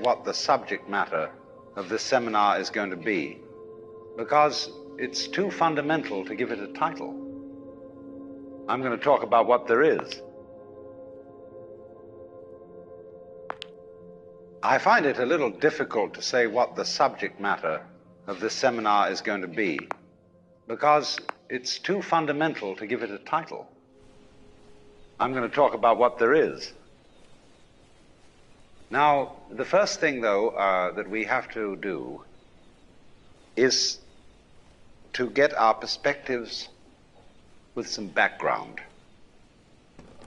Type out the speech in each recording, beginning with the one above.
what the subject matter of this seminar is going to be, because it's too fundamental to give it a title. I'm going to talk about what there is. I find it a little difficult to say what the subject matter of this seminar is going to be, because it's too fundamental to give it a title. I'm going to talk about what there is. Now, the first thing, though, that we have to do is to get our perspectives with some background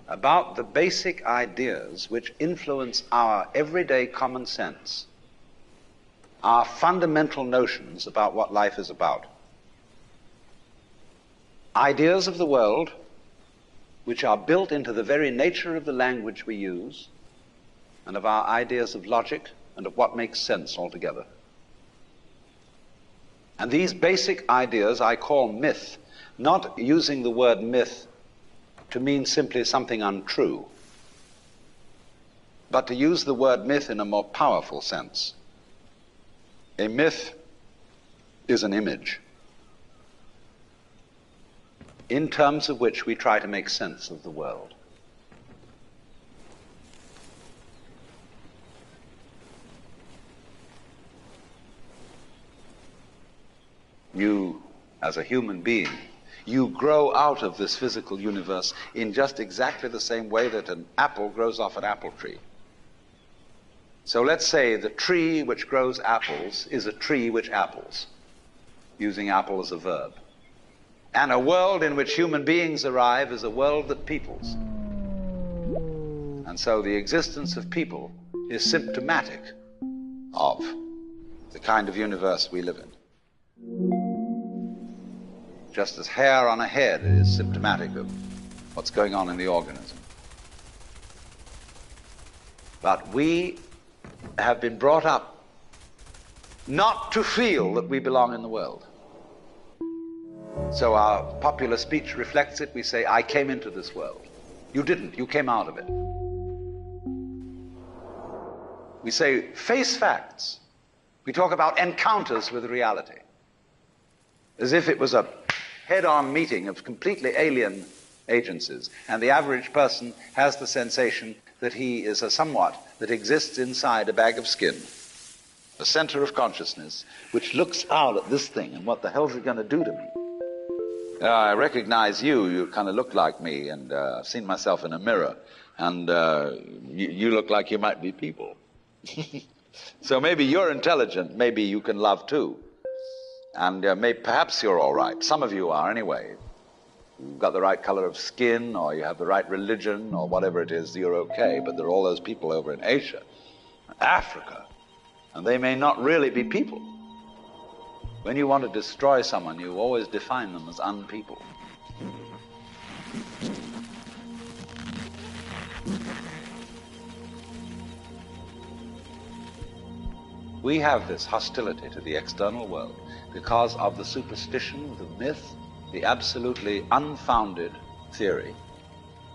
about the basic ideas which influence our everyday common sense, our fundamental notions about what life is about. Ideas of the world which are built into the very nature of the language we use, and of our ideas of logic and of what makes sense altogether. And these basic ideas I call myth, not using the word myth to mean simply something untrue, but to use the word myth in a more powerful sense. A myth is an image in terms of which we try to make sense of the world. You, as a human being, you grow out of this physical universe in just exactly the same way that an apple grows off an apple tree. So let's say the tree which grows apples is a tree which apples, using apple as a verb. And a world in which human beings arrive is a world that peoples. And so the existence of people is symptomatic of the kind of universe we live in. Just as hair on a head is symptomatic of what's going on in the organism. But we have been brought up not to feel that we belong in the world. So our popular speech reflects it. We say, I came into this world. You didn't. You came out of it. We say, face facts. We talk about encounters with reality, as if it was a head-on meeting of completely alien agencies, and the average person has the sensation that he is a somewhat that exists inside a bag of skin, a center of consciousness, which looks out at this thing, and what the hell's it going to do to me? I recognize you, you kind of look like me, and I've seen myself in a mirror, and you look like you might be people. So maybe you're intelligent, maybe you can love too. And perhaps you're all right. Some of you are anyway. You've got the right color of skin, or you have the right religion, or whatever it is, you're okay. But there are all those people over in Asia, Africa, and they may not really be people. When you want to destroy someone, you always define them as unpeople. We have this hostility to the external world because of the superstition, the myth, the absolutely unfounded theory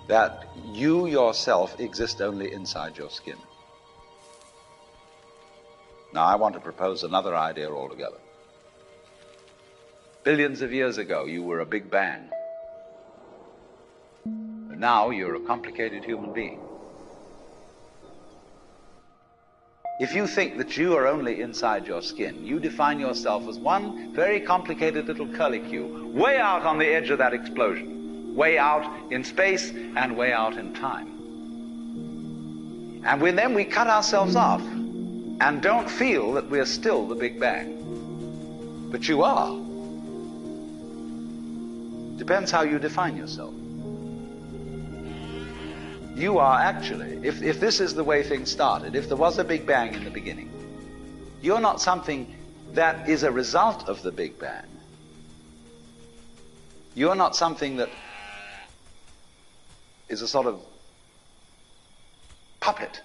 that you yourself exist only inside your skin. Now, I want to propose another idea altogether. Billions of years ago, you were a big bang. But now you're a complicated human being. If you think that you are only inside your skin, you define yourself as one very complicated little curlicue, way out on the edge of that explosion, way out in space and way out in time. And then we cut ourselves off and don't feel that we're still the Big Bang. But you are. Depends how you define yourself. You are actually, if this is the way things started, if there was a Big Bang in the beginning, you're not something that is a result of the Big Bang. You're not something that is a sort of puppet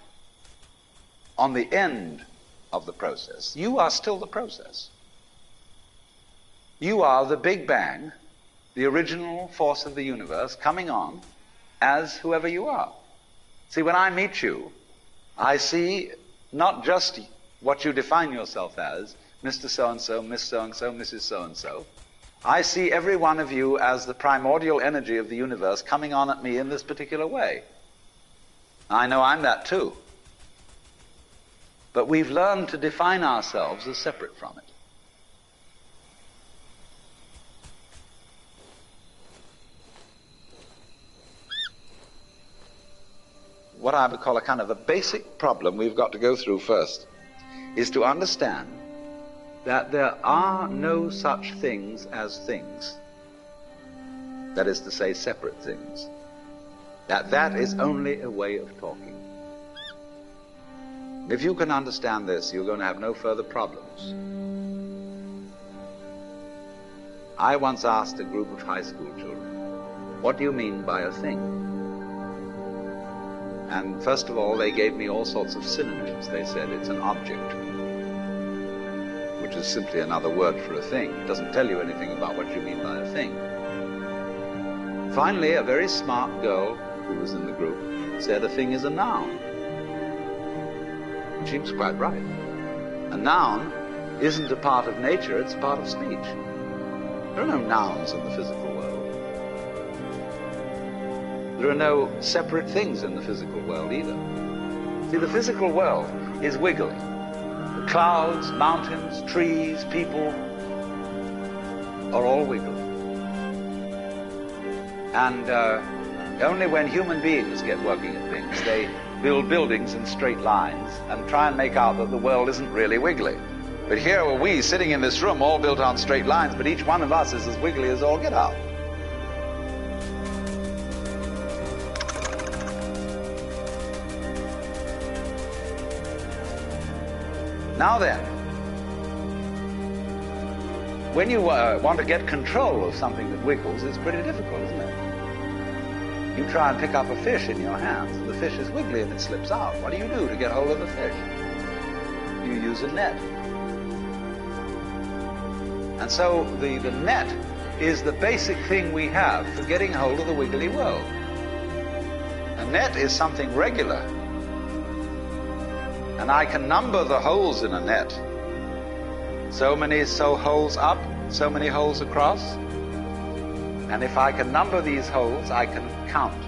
on the end of the process. You are still the process. You are the Big Bang, the original force of the universe, coming on as whoever you are. See, when I meet you, I see not just what you define yourself as, Mr. So-and-so, Miss So-and-so, Mrs. So-and-so. I see every one of you as the primordial energy of the universe coming on at me in this particular way. I know I'm that too. But we've learned to define ourselves as separate from it. What I would call a kind of a basic problem we've got to go through first is to understand that there are no such things as things. That is to say, separate things. That is only a way of talking. If you can understand this, you're going to have no further problems. I once asked a group of high school children, what do you mean by a thing? And first of all, they gave me all sorts of synonyms. They said it's an object, which is simply another word for a thing. It doesn't tell you anything about what you mean by a thing. Finally, a very smart girl who was in the group said a thing is a noun. And she was quite right. A noun isn't a part of nature, it's a part of speech. There are no nouns in the physical world. There are no separate things in the physical world either. See, the physical world is wiggling. The clouds, mountains, trees, people are all wiggling. And only when human beings get working at things, they build buildings in straight lines and try and make out that the world isn't really wiggly. But here are we sitting in this room all built on straight lines, but each one of us is as wiggly as all get out. Now then, when you want to get control of something that wiggles, it's pretty difficult, isn't it? You try and pick up a fish in your hands, and the fish is wiggly and it slips out. What do you do to get hold of the fish? You use a net. And so the net is the basic thing we have for getting hold of the wiggly world. A net is something regular. And I can number the holes in a net. So many holes up, so many holes across. And if I can number these holes, I can count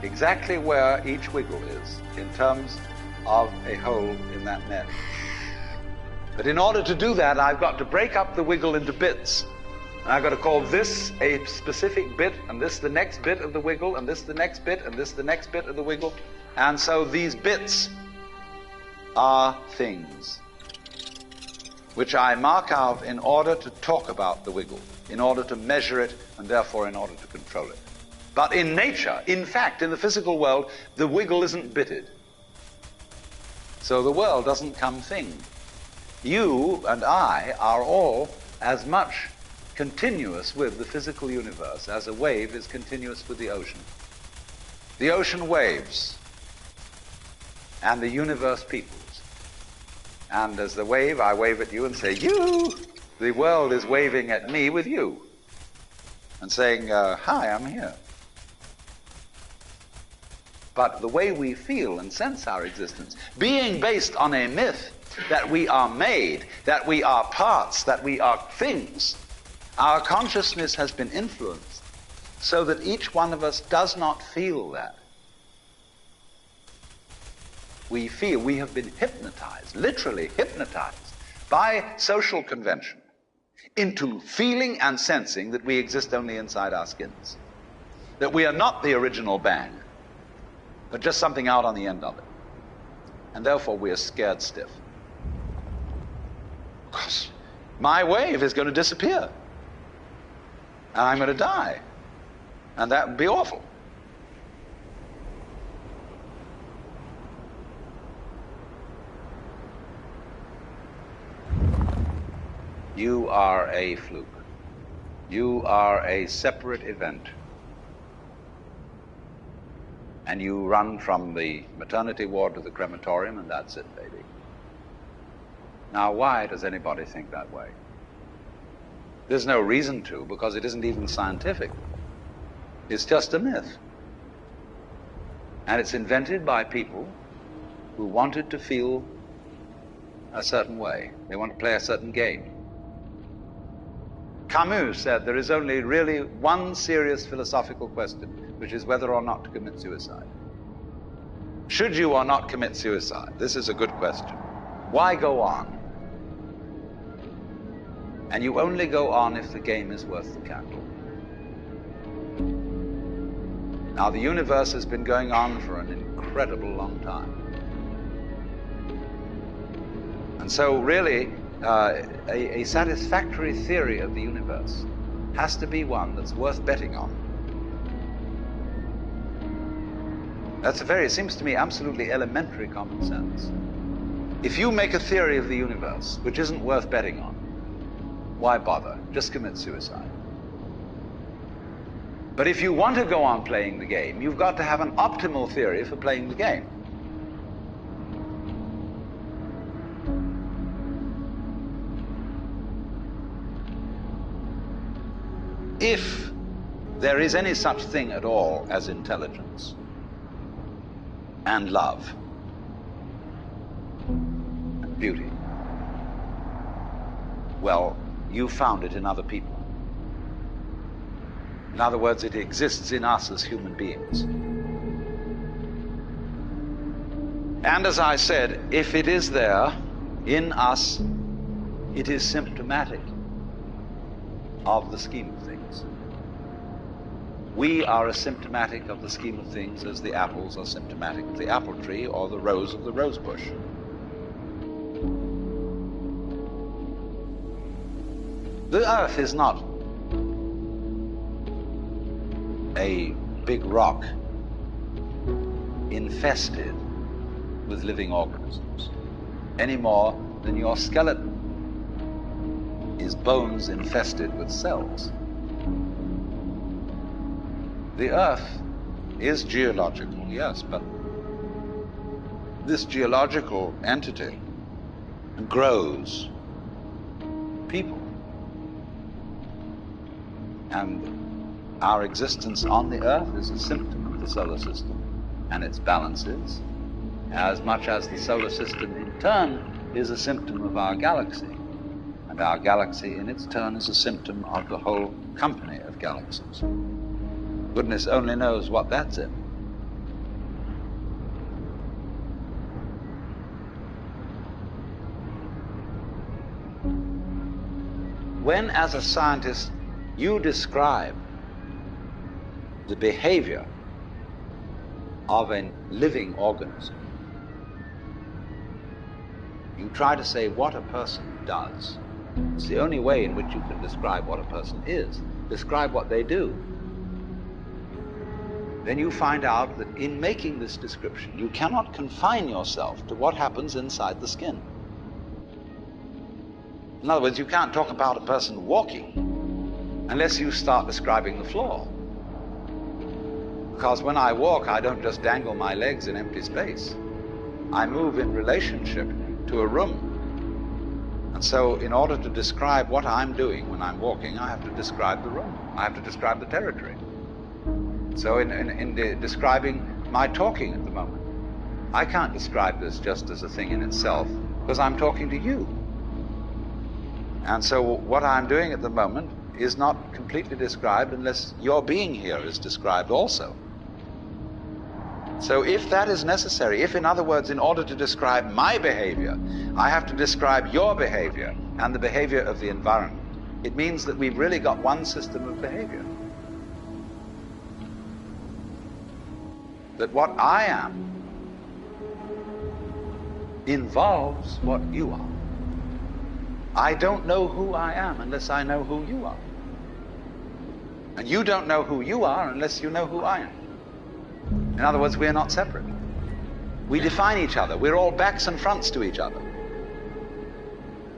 exactly where each wiggle is in terms of a hole in that net. But in order to do that, I've got to break up the wiggle into bits. And I've got to call this a specific bit, and this the next bit of the wiggle, and this the next bit, and this the next bit of the wiggle. And so these bits are things which I mark out in order to talk about the wiggle, in order to measure it, and therefore in order to control it. But in nature, in fact, in the physical world, the wiggle isn't bitted. So the world doesn't come thing. You and I are all as much continuous with the physical universe as a wave is continuous with the ocean. The ocean waves, and the universe peoples. And as the wave, I wave at you and say, you! The world is waving at me with you. And saying, hi, I'm here. But the way we feel and sense our existence, being based on a myth that we are made, that we are parts, that we are things, our consciousness has been influenced so that each one of us does not feel that. We feel we have been hypnotized, literally hypnotized, by social convention into feeling and sensing that we exist only inside our skins. That we are not the original bang, but just something out on the end of it. And therefore we are scared stiff. Because my wave is going to disappear. And I'm going to die. And that would be awful. You are a fluke. You are a separate event. And you run from the maternity ward to the crematorium, and that's it, baby. Now, why does anybody think that way? There's no reason to, because it isn't even scientific. It's just a myth. And it's invented by people who wanted to feel a certain way. They want to play a certain game. Camus said there is only really one serious philosophical question, which is whether or not to commit suicide. Should you or not commit suicide? This is a good question. Why go on? And you only go on if the game is worth the candle. Now, the universe has been going on for an incredible long time. And so really, a satisfactory theory of the universe has to be one that's worth betting on. It seems to me, absolutely elementary common sense. If you make a theory of the universe which isn't worth betting on, why bother? Just commit suicide. But if you want to go on playing the game, you've got to have an optimal theory for playing the game. If there is any such thing at all as intelligence and love and beauty, well, you found it in other people. In other words, it exists in us as human beings. And as I said, if it is there in us, it is symptomatic of the scheme of things. We are as symptomatic of the scheme of things as the apples are symptomatic of the apple tree or the rose of the rose bush. The earth is not a big rock infested with living organisms, any more than your skeleton is bones infested with cells. The earth is geological, yes, but this geological entity grows people. And our existence on the earth is a symptom of the solar system and its balances, as much as the solar system in turn is a symptom of our galaxy. And our galaxy in its turn is a symptom of the whole company of galaxies. Goodness only knows what that's in. When, as a scientist, you describe the behavior of a living organism, you try to say what a person does. It's the only way in which you can describe what a person is. Describe what they do. Then you find out that in making this description, you cannot confine yourself to what happens inside the skin. In other words, you can't talk about a person walking unless you start describing the floor. Because when I walk, I don't just dangle my legs in empty space. I move in relationship to a room. And so in order to describe what I'm doing when I'm walking, I have to describe the room. I have to describe the territory. So in describing my talking at the moment, I can't describe this just as a thing in itself, because I'm talking to you. And so what I'm doing at the moment is not completely described unless your being here is described also. So if that is necessary, if, in other words, in order to describe my behavior, I have to describe your behavior and the behavior of the environment, it means that we've really got one system of behavior. That what I am involves what you are. I don't know who I am unless I know who you are. And you don't know who you are unless you know who I am. In other words, we're not separate. We define each other. We're all backs and fronts to each other.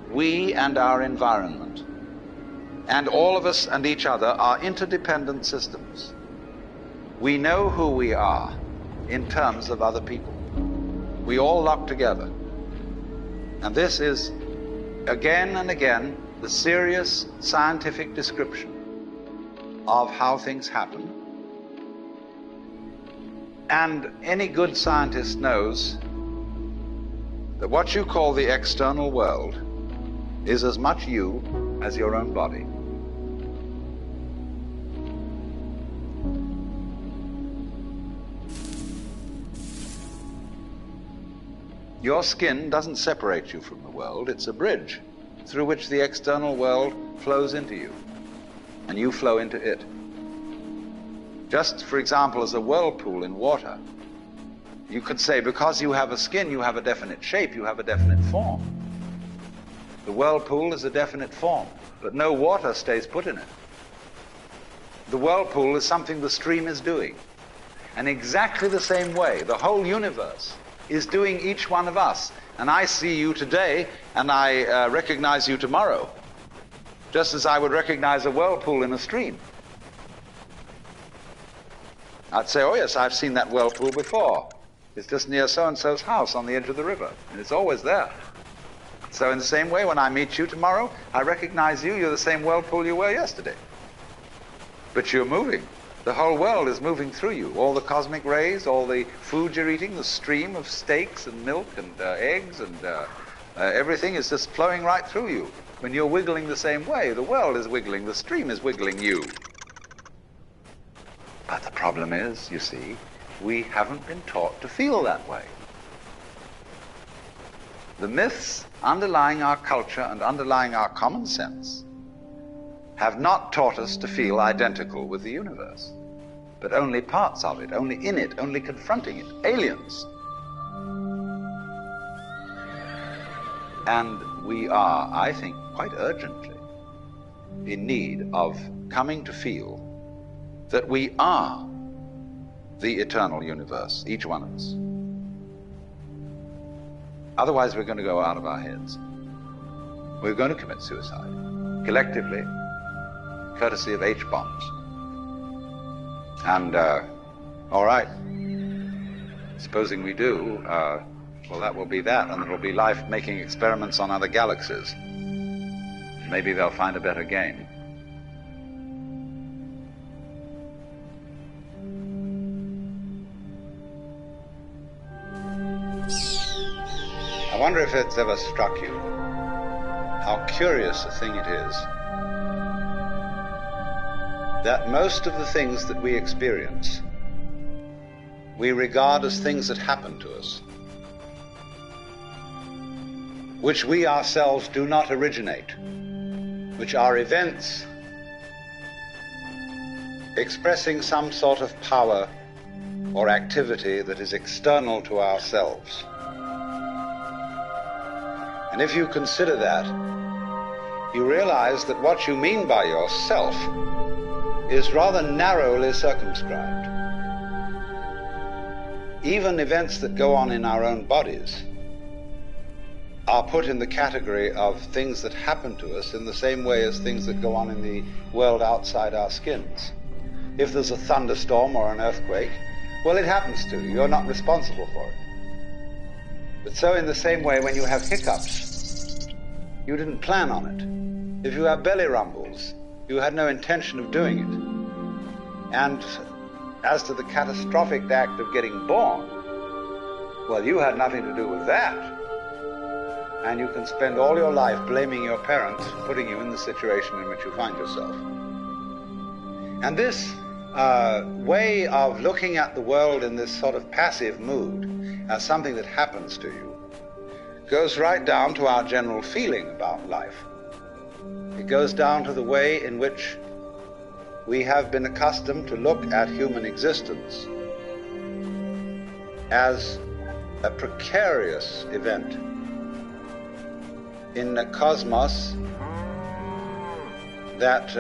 We and our environment, and all of us and each other, are interdependent systems. We know who we are in terms of other people. We all lock together. And this is, again and again, the serious scientific description of how things happen. And any good scientist knows that what you call the external world is as much you as your own body. Your skin doesn't separate you from the world. It's a bridge through which the external world flows into you, and you flow into it. Just, for example, as a whirlpool in water, you could say because you have a skin, you have a definite shape, you have a definite form. The whirlpool is a definite form, but no water stays put in it. The whirlpool is something the stream is doing. And exactly the same way, the whole universe is doing each one of us. And I see you today, and I recognize you tomorrow, just as I would recognize a whirlpool in a stream. I'd say, oh yes, I've seen that whirlpool before. It's just near so-and-so's house on the edge of the river, and it's always there. So in the same way, when I meet you tomorrow, I recognize you. You're the same whirlpool you were yesterday. But you're moving. The whole world is moving through you. All the cosmic rays, all the food you're eating, the stream of steaks and milk and eggs and everything is just flowing right through you. When you're wiggling the same way, the world is wiggling, the stream is wiggling you. But the problem is, you see, we haven't been taught to feel that way. The myths underlying our culture and underlying our common sense have not taught us to feel identical with the universe, but only parts of it, only in it, only confronting it, aliens. And we are, I think, quite urgently in need of coming to feel that we are the eternal universe, each one of us. Otherwise, we're going to go out of our heads. We're going to commit suicide, collectively, courtesy of H-bombs. And, all right, supposing we do, well, that will be that, and there will be life making experiments on other galaxies. Maybe they'll find a better game. I wonder if it's ever struck you how curious a thing it is that most of the things that we experience, we regard as things that happen to us, which we ourselves do not originate, which are events expressing some sort of power or activity that is external to ourselves. And if you consider that, you realize that what you mean by yourself is rather narrowly circumscribed. Even events that go on in our own bodies are put in the category of things that happen to us in the same way as things that go on in the world outside our skins. If there's a thunderstorm or an earthquake, well, it happens to you. You're not responsible for it. But so in the same way, when you have hiccups, you didn't plan on it. If you have belly rumbles, you had no intention of doing it. And as to the catastrophic act of getting born, well, you had nothing to do with that. And you can spend all your life blaming your parents for putting you in the situation in which you find yourself. And this way of looking at the world in this sort of passive mood as something that happens to you goes right down to our general feeling about life. It goes down to the way in which we have been accustomed to look at human existence as a precarious event in a cosmos that,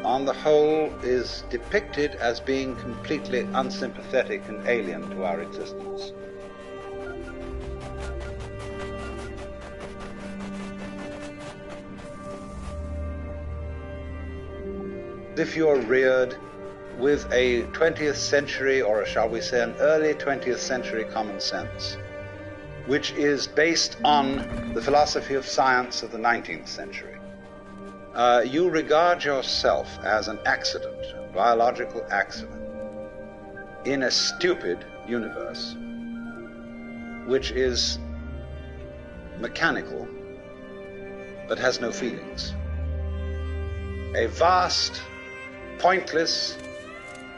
on the whole, is depicted as being completely unsympathetic and alien to our existence. If you're reared with a 20th century, or shall we say an early 20th century common sense, which is based on the philosophy of science of the 19th century, you regard yourself as an accident, a biological accident, in a stupid universe, which is mechanical, but has no feelings. A vast, pointless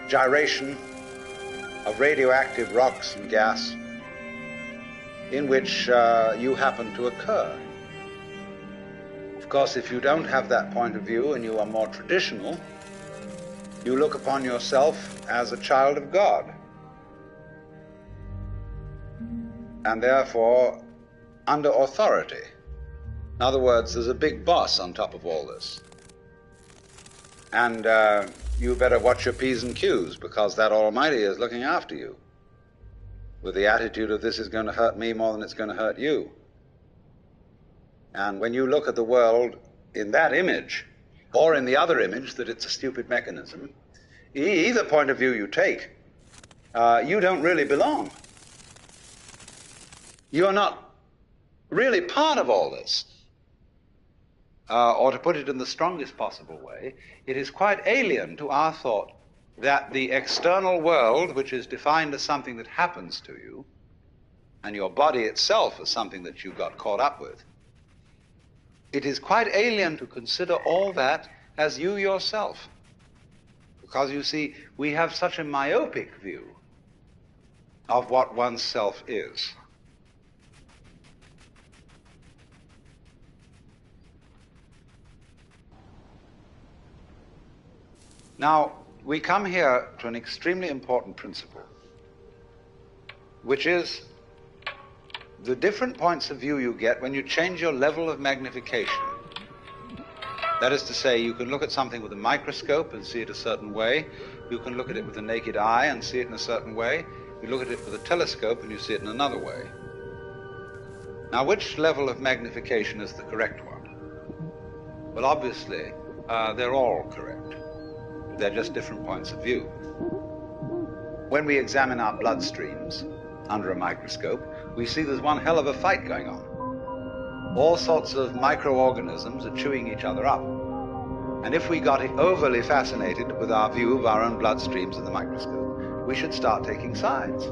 gyration of radioactive rocks and gas in which you happen to occur. Of course, if you don't have that point of view and you are more traditional, you look upon yourself as a child of God, and therefore under authority. In other words, there's a big boss on top of all this. And you better watch your P's and Q's, because that Almighty is looking after you with the attitude of, this is going to hurt me more than it's going to hurt you. And when you look at the world in that image, or in the other image, that it's a stupid mechanism, either point of view you take, you don't really belong. You're not really part of all this. Or to put it in the strongest possible way, it is quite alien to our thought that the external world, which is defined as something that happens to you, and your body itself as something that you got caught up with, it is quite alien to consider all that as you yourself. Because you see, we have such a myopic view of what one's self is. Now, we come here to an extremely important principle, which is the different points of view you get when you change your level of magnification. That is to say, you can look at something with a microscope and see it a certain way. You can look at it with the naked eye and see it in a certain way. You look at it with a telescope and you see it in another way. Now, which level of magnification is the correct one? Well, obviously, they're all correct. They're just different points of view. When we examine our bloodstreams under a microscope, we see there's one hell of a fight going on. All sorts of microorganisms are chewing each other up. And if we got overly fascinated with our view of our own bloodstreams in the microscope, we should start taking sides,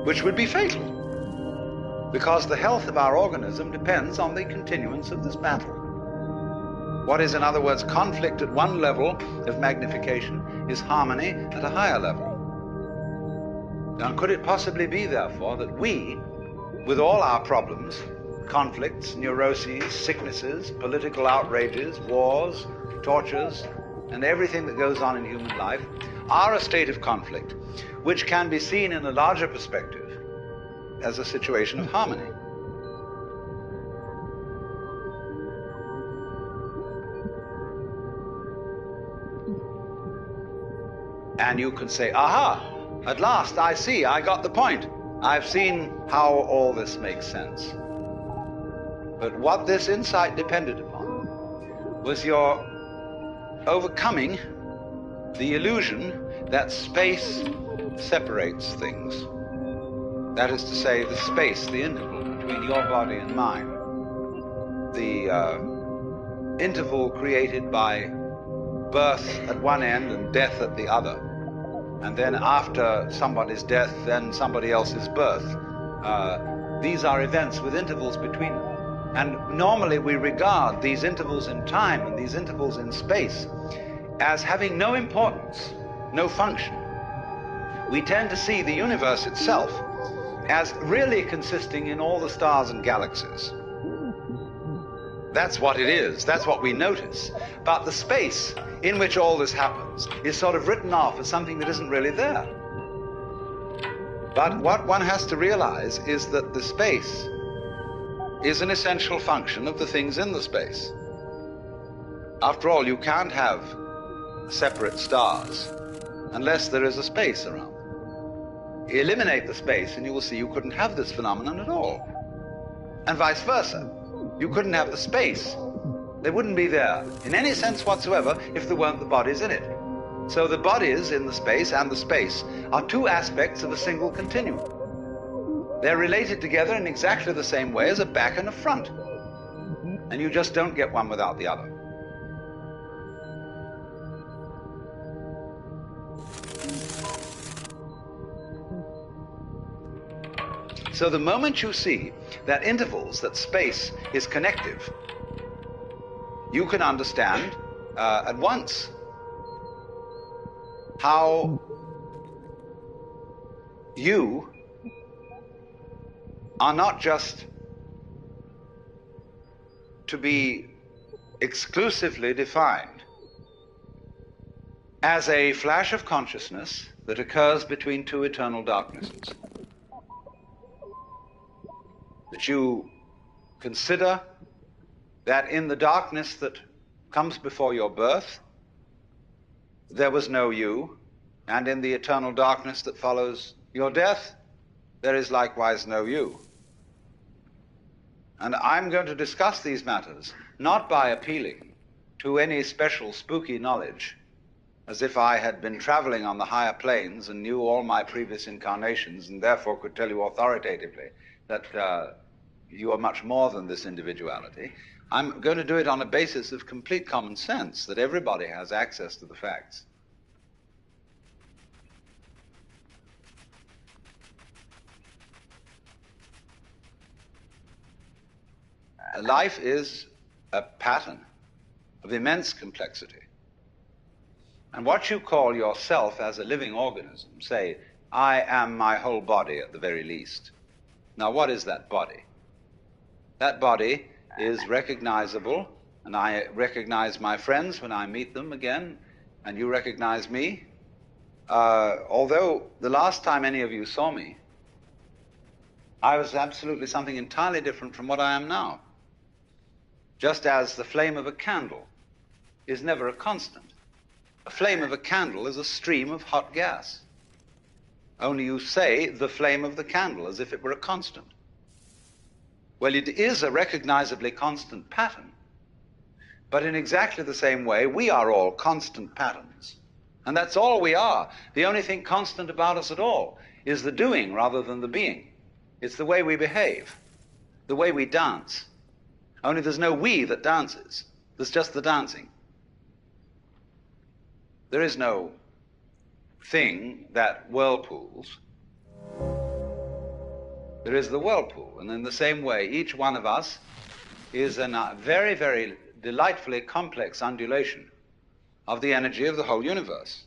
which would be fatal, because the health of our organism depends on the continuance of this battle. What is, in other words, conflict at one level of magnification is harmony at a higher level. Now, could it possibly be, therefore, that we, with all our problems, conflicts, neuroses, sicknesses, political outrages, wars, tortures, and everything that goes on in human life, are a state of conflict which can be seen in a larger perspective as a situation of harmony? And you can say, aha, at last I see, I got the point. I've seen how all this makes sense. But what this insight depended upon was your overcoming the illusion that space separates things. That is to say, the space, the interval between your body and mine. The interval created by birth at one end and death at the other. And then after somebody's death, then somebody else's birth. These are events with intervals between them. And normally we regard these intervals in time and these intervals in space as having no importance, no function. We tend to see the universe itself as really consisting in all the stars and galaxies. That's what it is. That's what we notice. But the space in which all this happens is sort of written off as something that isn't really there. But what one has to realize is that the space is an essential function of the things in the space. After all, you can't have separate stars unless there is a space around them. Eliminate the space and you will see you couldn't have this phenomenon at all. And vice versa. You couldn't have the space. They wouldn't be there in any sense whatsoever if there weren't the bodies in it. So the bodies in the space and the space are two aspects of a single continuum. They're related together in exactly the same way as a back and a front. And you just don't get one without the other. So the moment you see that intervals, that space is connective, you can understand at once how you are not just to be exclusively defined as a flash of consciousness that occurs between two eternal darknesses. That you consider that in the darkness that comes before your birth, there was no you, and in the eternal darkness that follows your death, there is likewise no you. And I'm going to discuss these matters not by appealing to any special spooky knowledge, as if I had been traveling on the higher planes and knew all my previous incarnations and therefore could tell you authoritatively that you are much more than this individuality. I'm going to do it on a basis of complete common sense, that everybody has access to the facts. Life is a pattern of immense complexity. And what you call yourself as a living organism, say, I am my whole body at the very least. Now, what is that body? That body is recognizable, and I recognize my friends when I meet them again, and you recognize me. Although the last time any of you saw me, I was absolutely something entirely different from what I am now. Just as the flame of a candle is never a constant. A flame of a candle is a stream of hot gas. Only you say the flame of the candle as if it were a constant. Well, it is a recognizably constant pattern. But in exactly the same way, we are all constant patterns. And that's all we are. The only thing constant about us at all is the doing rather than the being. It's the way we behave, the way we dance. Only there's no we that dances. There's just the dancing. There is no thing that whirlpools. There is the whirlpool. And in the same way, each one of us is a very, very delightfully complex undulation of the energy of the whole universe.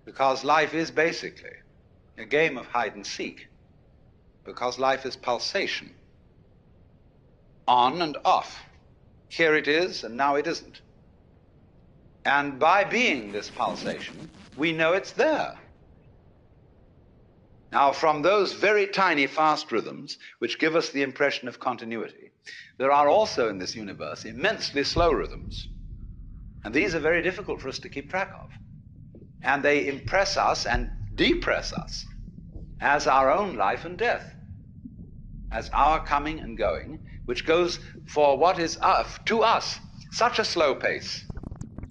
Because life is basically a game of hide and seek. Because life is pulsation. On and off. Here it is, and now it isn't. And by being this pulsation, we know it's there. Now, from those very tiny fast rhythms, which give us the impression of continuity, there are also in this universe immensely slow rhythms. And these are very difficult for us to keep track of. And they impress us and depress us as our own life and death, as our coming and going, which goes for what is to us such a slow pace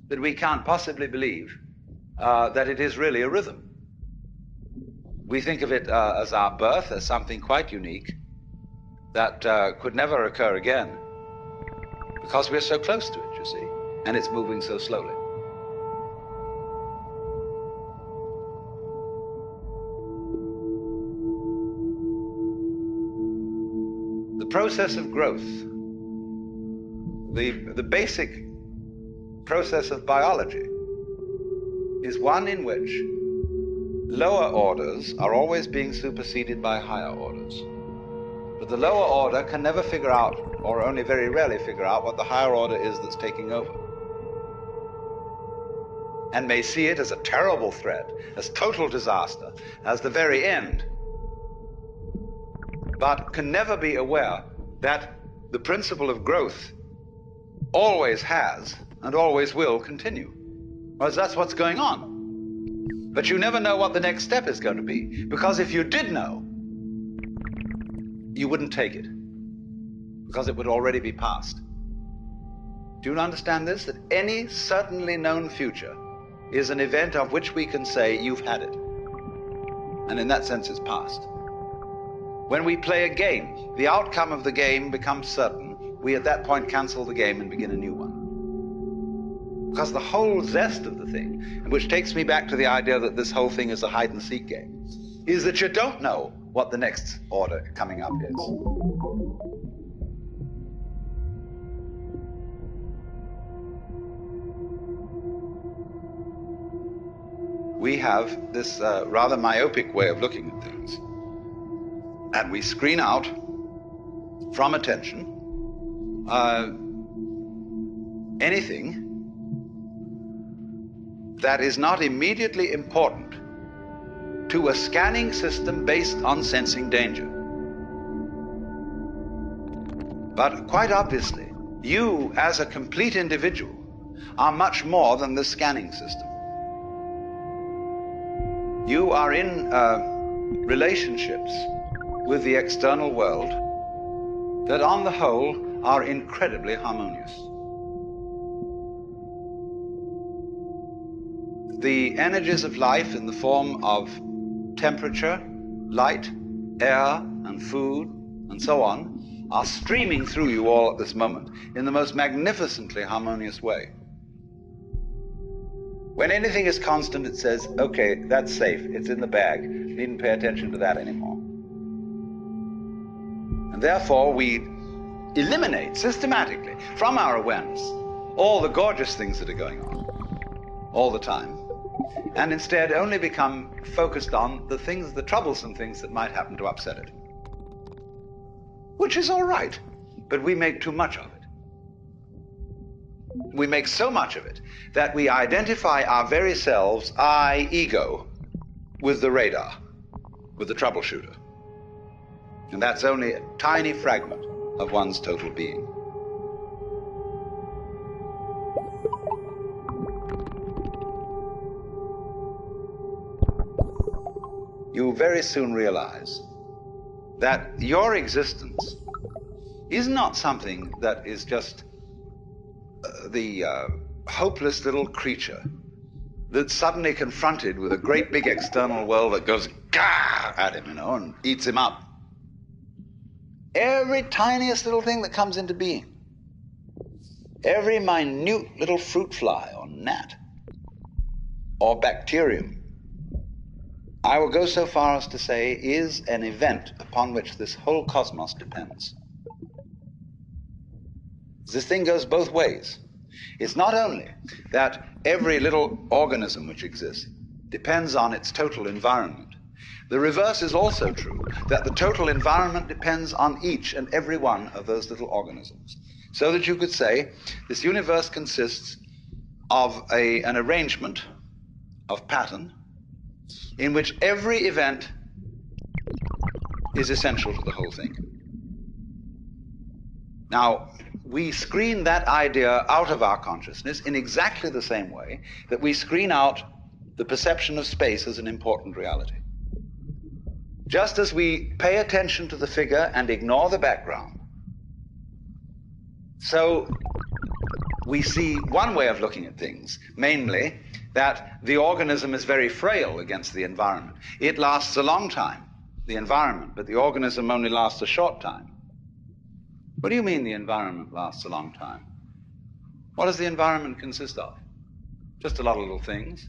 that we can't possibly believe that it is really a rhythm. We think of it as our birth, as something quite unique that could never occur again, because we're so close to it, you see, and it's moving so slowly. The process of growth, the basic process of biology, is one in which lower orders are always being superseded by higher orders. But the lower order can never figure out, or only very rarely figure out, what the higher order is that's taking over. And may see it as a terrible threat, as total disaster, as the very end. But can never be aware that the principle of growth always has and always will continue. Whereas that's what's going on. But you never know what the next step is going to be, because if you did know, you wouldn't take it, because it would already be past. Do you understand this? That any certainly known future is an event of which we can say, you've had it. And in that sense, it's past. When we play a game, the outcome of the game becomes certain. We at that point cancel the game and begin a new one. Because the whole zest of the thing, which takes me back to the idea that this whole thing is a hide-and-seek game, is that you don't know what the next order coming up is. We have this rather myopic way of looking at things, and we screen out from attention anything that is not immediately important to a scanning system based on sensing danger. But quite obviously, you as a complete individual are much more than the scanning system. You are in relationships with the external world that on the whole are incredibly harmonious. The energies of life in the form of temperature, light, air, and food, and so on, are streaming through you all at this moment in the most magnificently harmonious way. When anything is constant, it says, okay, that's safe, it's in the bag, you needn't pay attention to that anymore. And therefore we eliminate systematically from our awareness all the gorgeous things that are going on all the time, and instead only become focused on the things, the troublesome things that might happen to upset it. Which is all right, but we make too much of it. We make so much of it that we identify our very selves, I, ego, with the radar, with the troubleshooter. And that's only a tiny fragment of one's total being. You very soon realize that your existence is not something that is just the hopeless little creature that's suddenly confronted with a great big external world that goes gah at him, and eats him up. Every tiniest little thing that comes into being, every minute little fruit fly or gnat or bacterium, I will go so far as to say, is an event upon which this whole cosmos depends. This thing goes both ways. It's not only that every little organism which exists depends on its total environment. The reverse is also true, that the total environment depends on each and every one of those little organisms. So that you could say this universe consists of an arrangement of pattern in which every event is essential to the whole thing. Now, we screen that idea out of our consciousness in exactly the same way that we screen out the perception of space as an important reality. Just as we pay attention to the figure and ignore the background, so we see one way of looking at things, mainly that the organism is very frail against the environment. It lasts a long time, the environment, but the organism only lasts a short time. What do you mean the environment lasts a long time? What does the environment consist of? Just a lot of little things.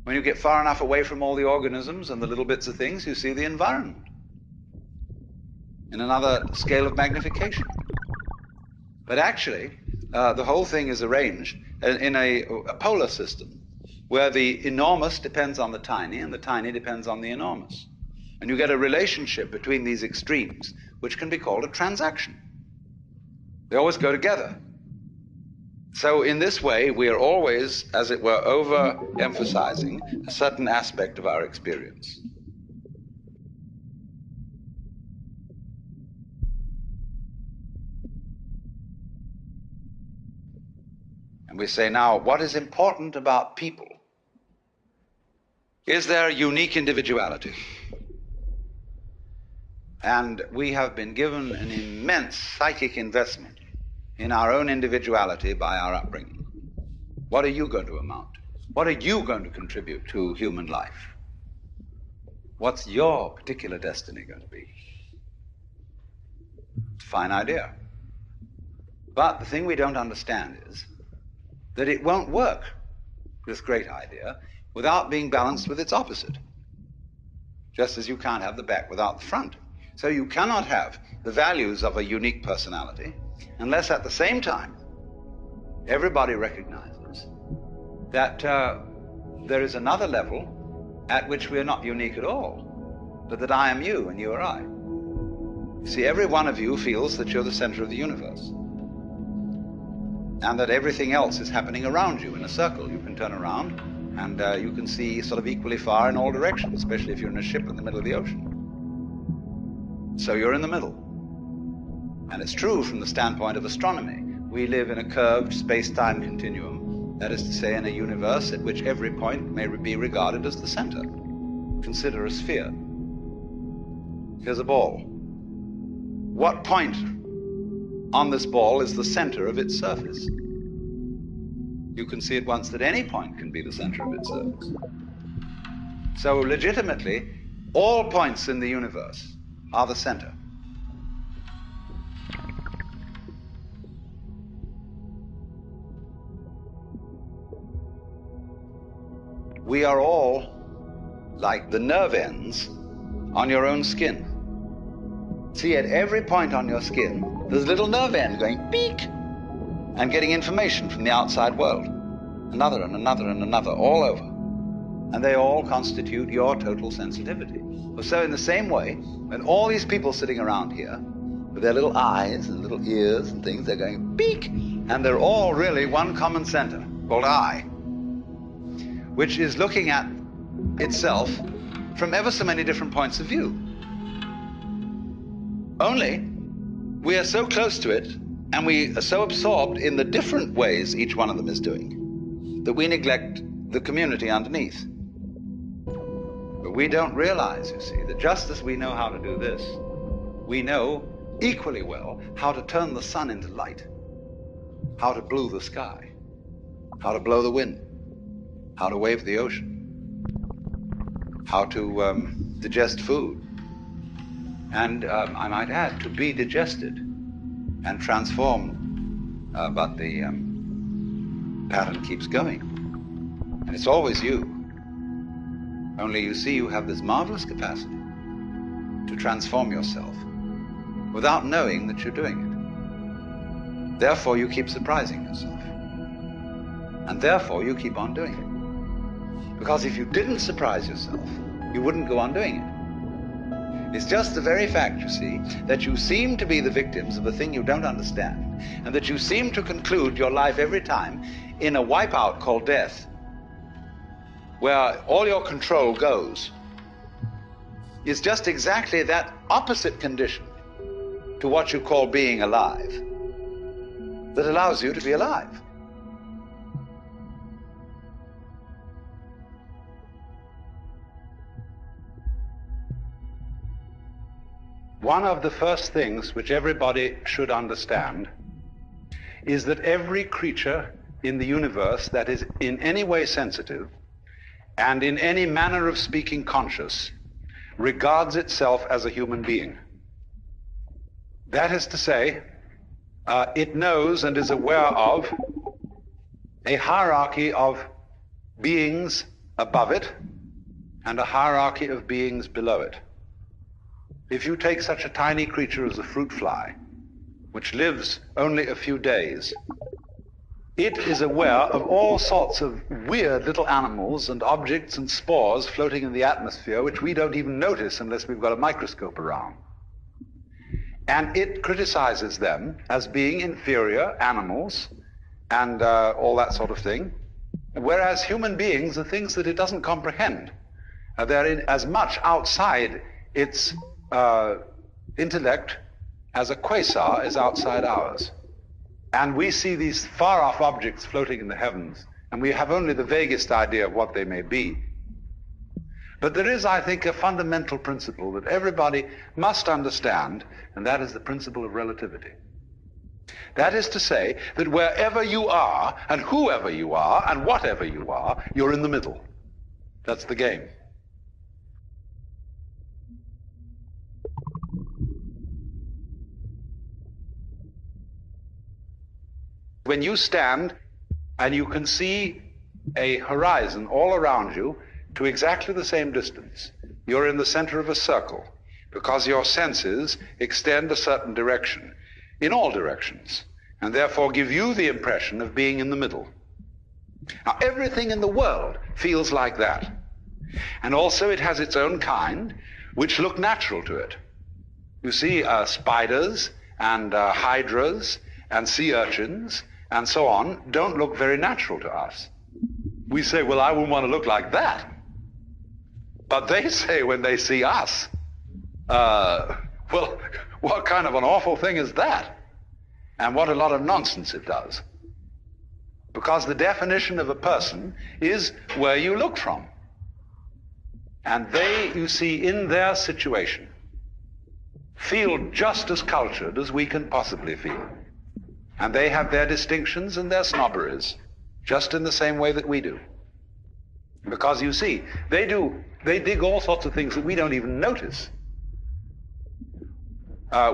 When you get far enough away from all the organisms and the little bits of things, you see the environment in another scale of magnification. But actually, the whole thing is arranged in a polar system where the enormous depends on the tiny and the tiny depends on the enormous. And you get a relationship between these extremes, which can be called a transaction. They always go together. So in this way, we are always, as it were, overemphasizing a certain aspect of our experience. And we say, now, what is important about people? Is their unique individuality. And we have been given an immense psychic investment in our own individuality by our upbringing. What are you going to amount to? What are you going to contribute to human life? What's your particular destiny going to be? It's a fine idea. But the thing we don't understand is that it won't work, this great idea, without being balanced with its opposite. Just as you can't have the back without the front. So you cannot have the values of a unique personality unless at the same time everybody recognizes that there is another level at which we are not unique at all, but that I am you and you are I. You see, every one of you feels that you're the center of the universe, and that everything else is happening around you in a circle. You can turn around and you can see sort of equally far in all directions, especially if you're in a ship in the middle of the ocean. So you're in the middle. And it's true from the standpoint of astronomy. We live in a curved space-time continuum, that is to say, in a universe at which every point may be regarded as the center. Consider a sphere. Here's a ball. What point on this ball is the center of its surface? You can see at once that any point can be the center of its surface. So legitimately, all points in the universe are the center. We are all like the nerve ends on your own skin. See, at every point on your skin, there's a little nerve end going beep and getting information from the outside world. Another and another and another, all over. And they all constitute your total sensitivity. So in the same way, when all these people sitting around here, with their little eyes and little ears and things, they're going beep, and they're all really one common center called I, which is looking at itself from ever so many different points of view. Only we are so close to it, and we are so absorbed in the different ways each one of them is doing, that we neglect the community underneath. But we don't realize, you see, that just as we know how to do this, we know equally well how to turn the sun into light, how to blue the sky, how to blow the wind, how to wave the ocean, how to digest food, and I might add, to be digested and transformed, but the pattern keeps going. And it's always you. Only you see you have this marvelous capacity to transform yourself without knowing that you're doing it. Therefore, you keep surprising yourself. And therefore, you keep on doing it. Because if you didn't surprise yourself, you wouldn't go on doing it. It's just the very fact, you see, that you seem to be the victims of a thing you don't understand, and that you seem to conclude your life every time in a wipeout called death, where all your control goes, is just exactly that opposite condition to what you call being alive that allows you to be alive. One of the first things which everybody should understand is that every creature in the universe that is in any way sensitive and in any manner of speaking conscious regards itself as a human being. That is to say, it knows and is aware of a hierarchy of beings above it and a hierarchy of beings below it. If you take such a tiny creature as a fruit fly, which lives only a few days, it is aware of all sorts of weird little animals and objects and spores floating in the atmosphere which we don't even notice unless we've got a microscope around. And it criticizes them as being inferior animals and all that sort of thing, whereas human beings are things that it doesn't comprehend. They're as much outside its intellect as a quasar is outside ours. And we see these far-off objects floating in the heavens, and we have only the vaguest idea of what they may be. But there is, I think, a fundamental principle that everybody must understand, and that is the principle of relativity. That is to say that wherever you are, and whoever you are, and whatever you are, you're in the middle. That's the game. When you stand and you can see a horizon all around you to exactly the same distance, you're in the center of a circle because your senses extend a certain direction in all directions and therefore give you the impression of being in the middle. Now, everything in the world feels like that. And also it has its own kind, which look natural to it. You see, spiders and hydras and sea urchins and so on don't look very natural to us. We say, well, I wouldn't want to look like that. But they say when they see us, well, what kind of an awful thing is that? And what a lot of nonsense it does. Because the definition of a person is where you look from. And they, you see, in their situation, feel just as cultured as we can possibly feel. And they have their distinctions and their snobberies, just in the same way that we do. Because you see, they dig all sorts of things that we don't even notice.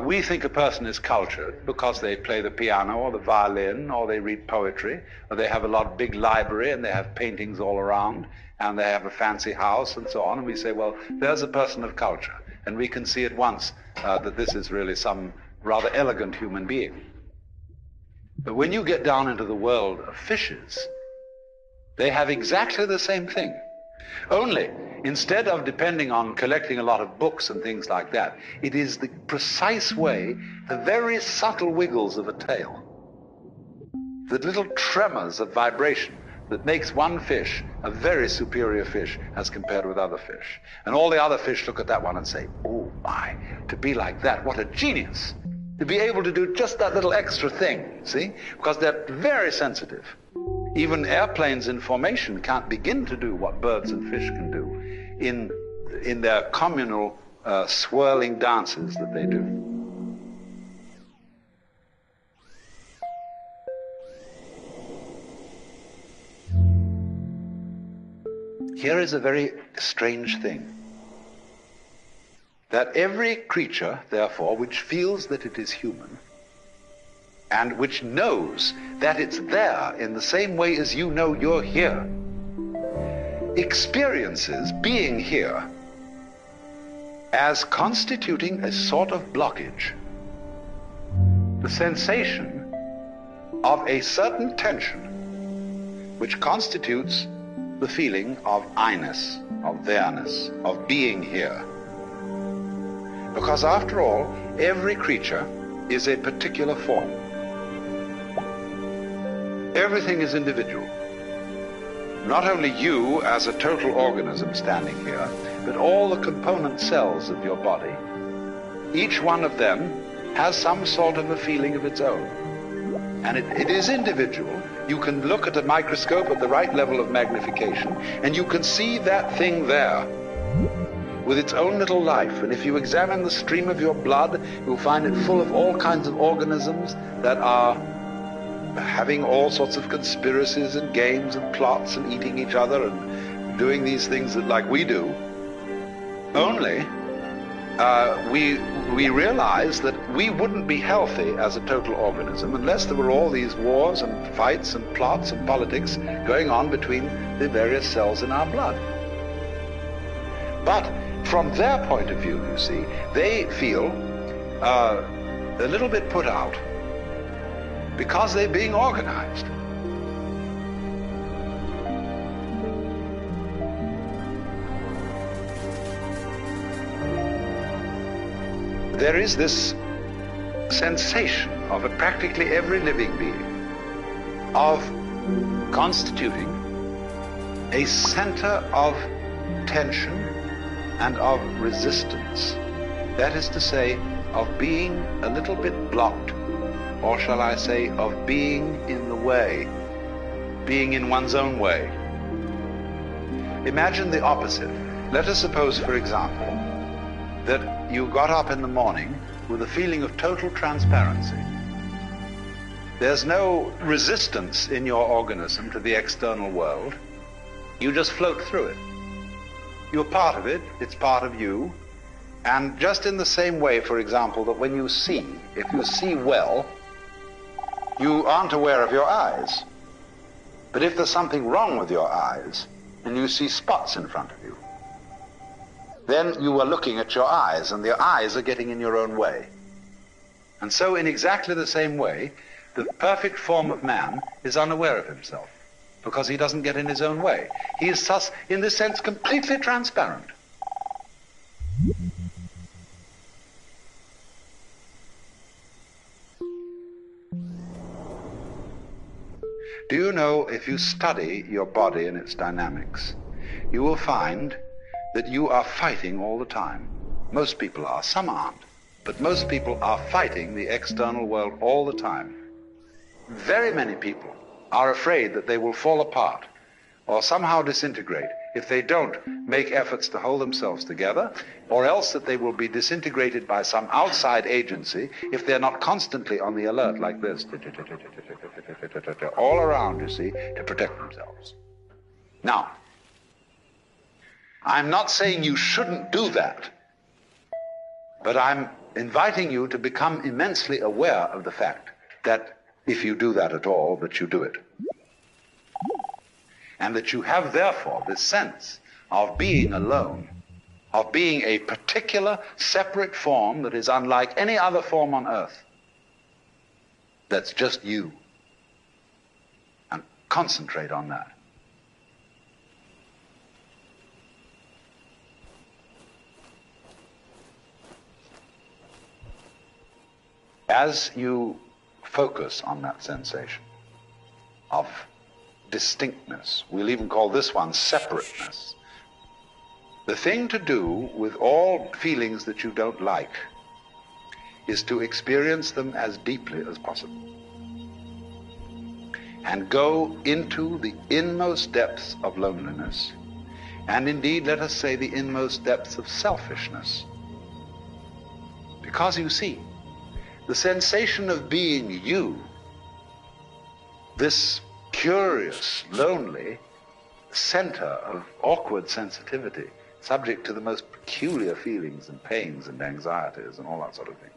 We think a person is cultured because they play the piano or the violin or they read poetry or they have a big library and they have paintings all around and they have a fancy house and so on. And we say, well, there's a person of culture. And we can see at once that this is really some rather elegant human being. But when you get down into the world of fishes, they have exactly the same thing. Only, instead of depending on collecting a lot of books and things like that, it is the precise way, the very subtle wiggles of a tail, the little tremors of vibration that makes one fish a very superior fish as compared with other fish. And all the other fish look at that one and say, oh my, to be like that, what a genius. To be able to do just that little extra thing, see? Because they're very sensitive. Even airplanes in formation can't begin to do what birds and fish can do in their communal swirling dances that they do. Here is a very strange thing. That every creature, therefore, which feels that it is human, and which knows that it's there in the same way as you know you're here, experiences being here as constituting a sort of blockage, the sensation of a certain tension which constitutes the feeling of I-ness, of there-ness, of being here. Because after all, every creature is a particular form. Everything is individual. Not only you as a total organism standing here, but all the component cells of your body. Each one of them has some sort of a feeling of its own. And it is individual. You can look at a microscope at the right level of magnification, and you can see that thing there with its own little life. And if you examine the stream of your blood, you'll find it full of all kinds of organisms that are having all sorts of conspiracies and games and plots and eating each other and doing these things that like we do. Only we realize that we wouldn't be healthy as a total organism unless there were all these wars and fights and plots and politics going on between the various cells in our blood. But from their point of view, you see, they feel a little bit put out because they're being organized. There is this sensation of practically every living being of constituting a center of tension and of resistance. That is to say, of being a little bit blocked, or shall I say, of being in the way, being in one's own way. Imagine the opposite. Let us suppose, for example, that you got up in the morning with a feeling of total transparency. There's no resistance in your organism to the external world. You just float through it. You're part of it, it's part of you. And just in the same way, for example, that when you see, if you see well, you aren't aware of your eyes. But if there's something wrong with your eyes, and you see spots in front of you, then you are looking at your eyes, and your eyes are getting in your own way. And so in exactly the same way, the perfect form of man is unaware of himself, because he doesn't get in his own way. He is thus, in this sense, completely transparent. Do you know, if you study your body and its dynamics, you will find that you are fighting all the time. Most people are, some aren't, but most people are fighting the external world all the time. Very many people are afraid that they will fall apart or somehow disintegrate if they don't make efforts to hold themselves together, or else that they will be disintegrated by some outside agency if they're not constantly on the alert like this, all around, you see, to protect themselves. Now, I'm not saying you shouldn't do that, but I'm inviting you to become immensely aware of the fact that if you do that at all, that you do it. And that you have, therefore, this sense of being alone, of being a particular separate form that is unlike any other form on earth. That's just you. And concentrate on that. As you focus on that sensation of distinctness, we'll even call this one separateness, the thing to do with all feelings that you don't like is to experience them as deeply as possible and go into the inmost depths of loneliness, and indeed, let us say, the inmost depths of selfishness. Because you see, the sensation of being you, this curious, lonely center of awkward sensitivity, subject to the most peculiar feelings and pains and anxieties and all that sort of thing,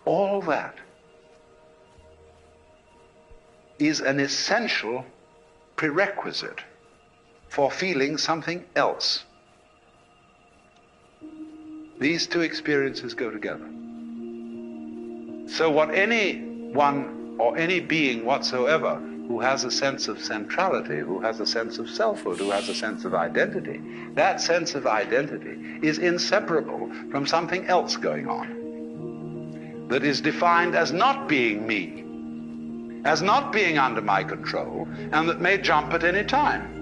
all that is an essential prerequisite for feeling something else. These two experiences go together. So what anyone or any being whatsoever who has a sense of centrality, who has a sense of selfhood, who has a sense of identity, that sense of identity is inseparable from something else going on that is defined as not being me, as not being under my control, and that may jump at any time.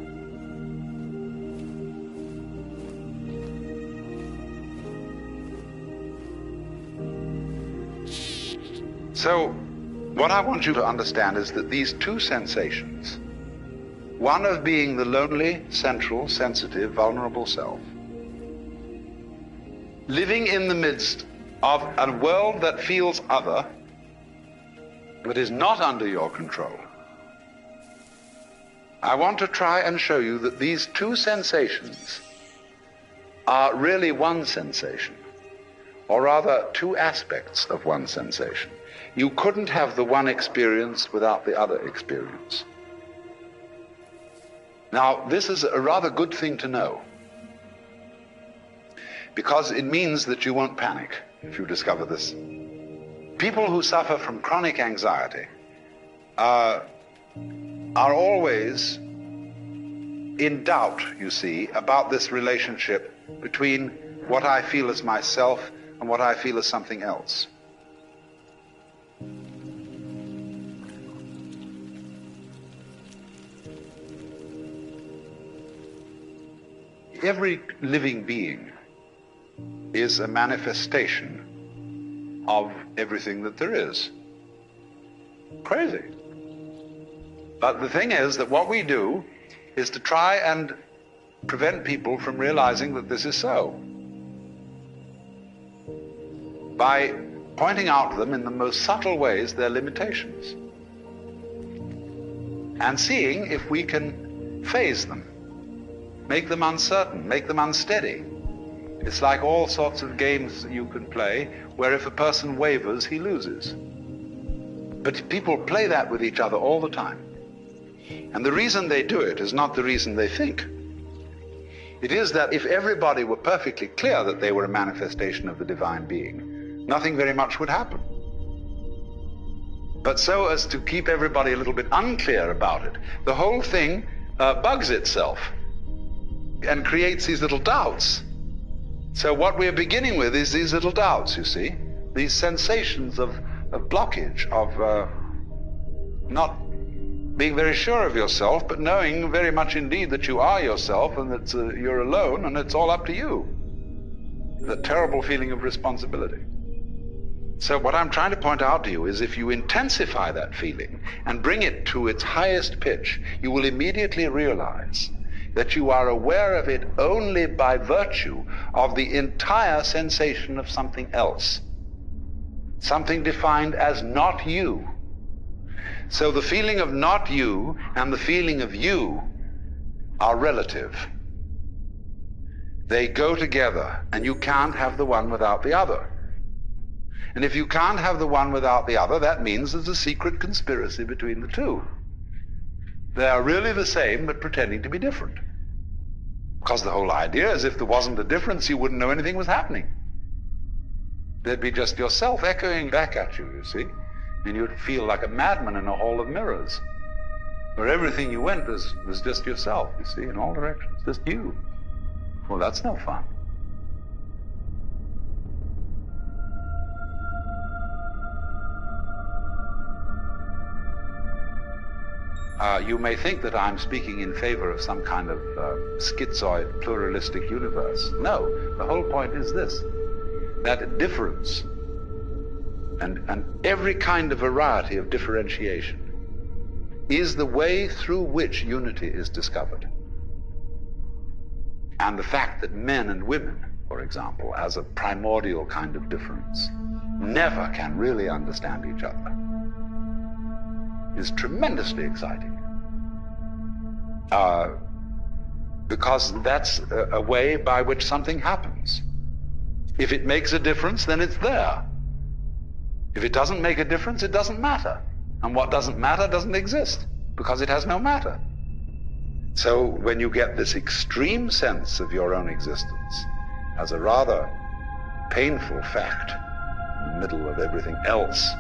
So, what I want you to understand is that these two sensations, one of being the lonely, central, sensitive, vulnerable self, living in the midst of a world that feels other, but is not under your control. I want to try and show you that these two sensations are really one sensation, or rather two aspects of one sensation. You couldn't have the one experience without the other experience. Now, this is a rather good thing to know, because it means that you won't panic if you discover this. People who suffer from chronic anxiety are always in doubt, you see, about this relationship between what I feel as myself and what I feel as something else. Every living being is a manifestation of everything that there is. Crazy. But the thing is that what we do is to try and prevent people from realizing that this is so, by pointing out to them in the most subtle ways their limitations and seeing if we can phase them, make them uncertain, make them unsteady. It's like all sorts of games that you can play where if a person wavers, he loses. But people play that with each other all the time. And the reason they do it is not the reason they think. It is that if everybody were perfectly clear that they were a manifestation of the divine being, nothing very much would happen. But so as to keep everybody a little bit unclear about it, the whole thing bugs itself and creates these little doubts. So what we're beginning with is these little doubts, you see, these sensations of blockage, of not being very sure of yourself, but knowing very much indeed that you are yourself and that you're alone and it's all up to you. The terrible feeling of responsibility. So what I'm trying to point out to you is if you intensify that feeling and bring it to its highest pitch, you will immediately realize that you are aware of it only by virtue of the entire sensation of something else, something defined as not you. So the feeling of not you and the feeling of you are relative. They go together, and you can't have the one without the other. And if you can't have the one without the other, that means there's a secret conspiracy between the two. They are really the same, but pretending to be different. Because the whole idea is if there wasn't a difference, you wouldn't know anything was happening. There'd be just yourself echoing back at you, you see. And you'd feel like a madman in a hall of mirrors, where everything you went was just yourself, you see, in all directions, just you. Well, that's no fun. You may think that I'm speaking in favor of some kind of schizoid, pluralistic universe. No, the whole point is this, that difference and every kind of variety of differentiation is the way through which unity is discovered. And the fact that men and women, for example, as a primordial kind of difference, never can really understand each other is tremendously exciting. Because that's a way by which something happens. If it makes a difference, then it's there. If it doesn't make a difference, it doesn't matter. And what doesn't matter doesn't exist, because it has no matter. So when you get this extreme sense of your own existence as a rather painful fact in the middle of everything else,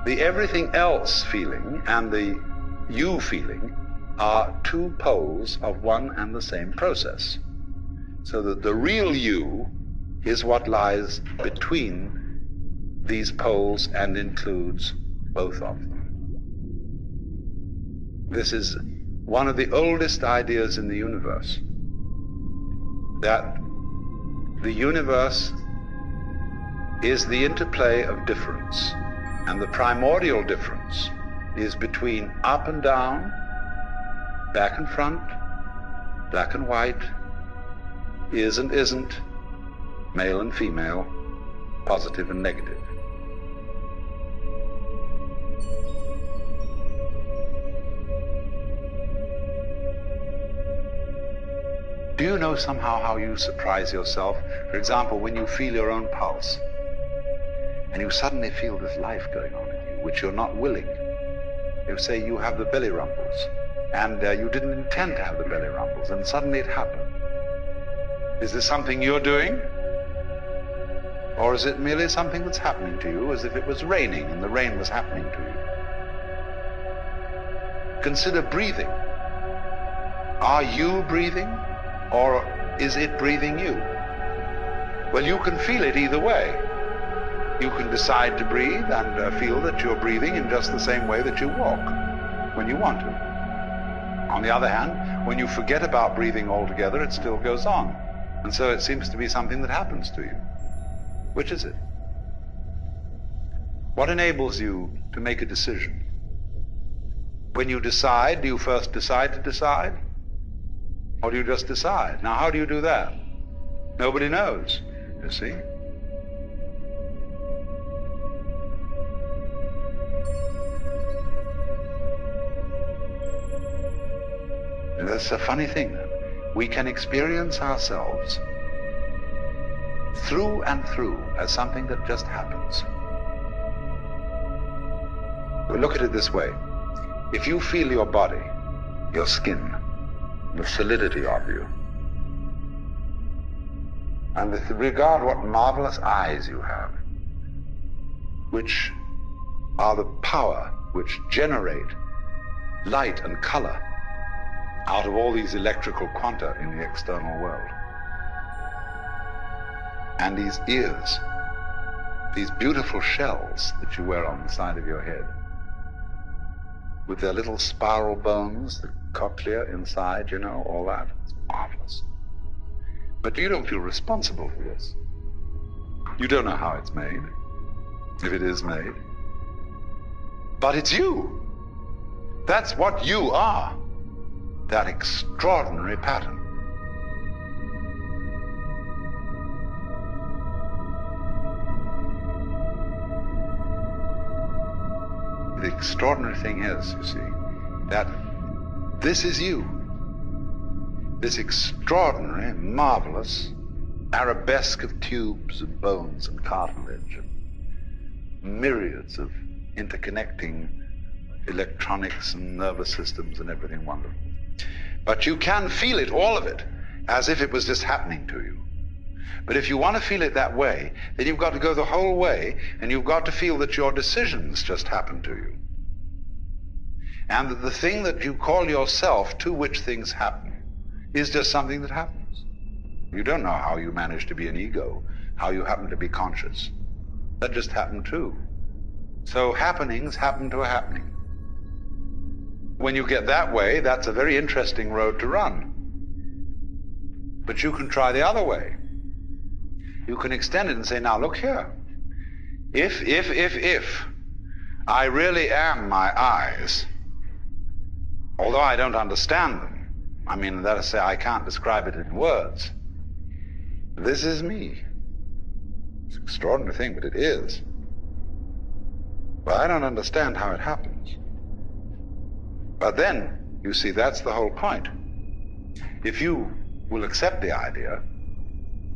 the everything else feeling and the you feeling are two poles of one and the same process. So that the real you is what lies between these poles and includes both of them. This is one of the oldest ideas in the universe, that the universe is the interplay of difference, and the primordial difference is between up and down, back and front, black and white, is and isn't, male and female, positive and negative. Do you know somehow how you surprise yourself? For example, when you feel your own pulse, and you suddenly feel this life going on in you, which you're not willing. You say you have the belly rumbles, and you didn't intend to have the belly rumbles, and suddenly it happened. Is this something you're doing? Or is it merely something that's happening to you, as if it was raining and the rain was happening to you? Consider breathing. Are you breathing, or is it breathing you? Well, you can feel it either way. You can decide to breathe and feel that you're breathing in just the same way that you walk when you want to. On the other hand, when you forget about breathing altogether, it still goes on. And so it seems to be something that happens to you. Which is it? What enables you to make a decision? When you decide, do you first decide to decide? Or do you just decide? Now, how do you do that? Nobody knows, you see. And that's a funny thing. We can experience ourselves through and through as something that just happens. look at it this way. If you feel your body, your skin, the solidity of you, and with regard what marvelous eyes you have, which are the power which generate light and color out of all these electrical quanta in the external world. And these ears, these beautiful shells that you wear on the side of your head, with their little spiral bones, the cochlea inside, you know, all that. It's marvelous. But you don't feel responsible for this. You don't know how it's made, if it is made. But it's you. That's what you are. That extraordinary pattern. The extraordinary thing is, you see, that this is you. This extraordinary, marvelous arabesque of tubes and bones and cartilage and myriads of interconnecting electronics and nervous systems and everything wonderful. But you can feel it, all of it, as if it was just happening to you. But if you want to feel it that way, then you've got to go the whole way, and you've got to feel that your decisions just happen to you. And that the thing that you call yourself, to which things happen, is just something that happens. You don't know how you manage to be an ego, how you happen to be conscious. That just happened too. So happenings happen to a happening. When you get that way, that's a very interesting road to run. But you can try the other way. You can extend it and say, now look here. If I really am my eyes, although I don't understand them, I mean, that is to say, I can't describe it in words. This is me. It's an extraordinary thing, but it is. But I don't understand how it happens. But then, you see, that's the whole point. If you will accept the idea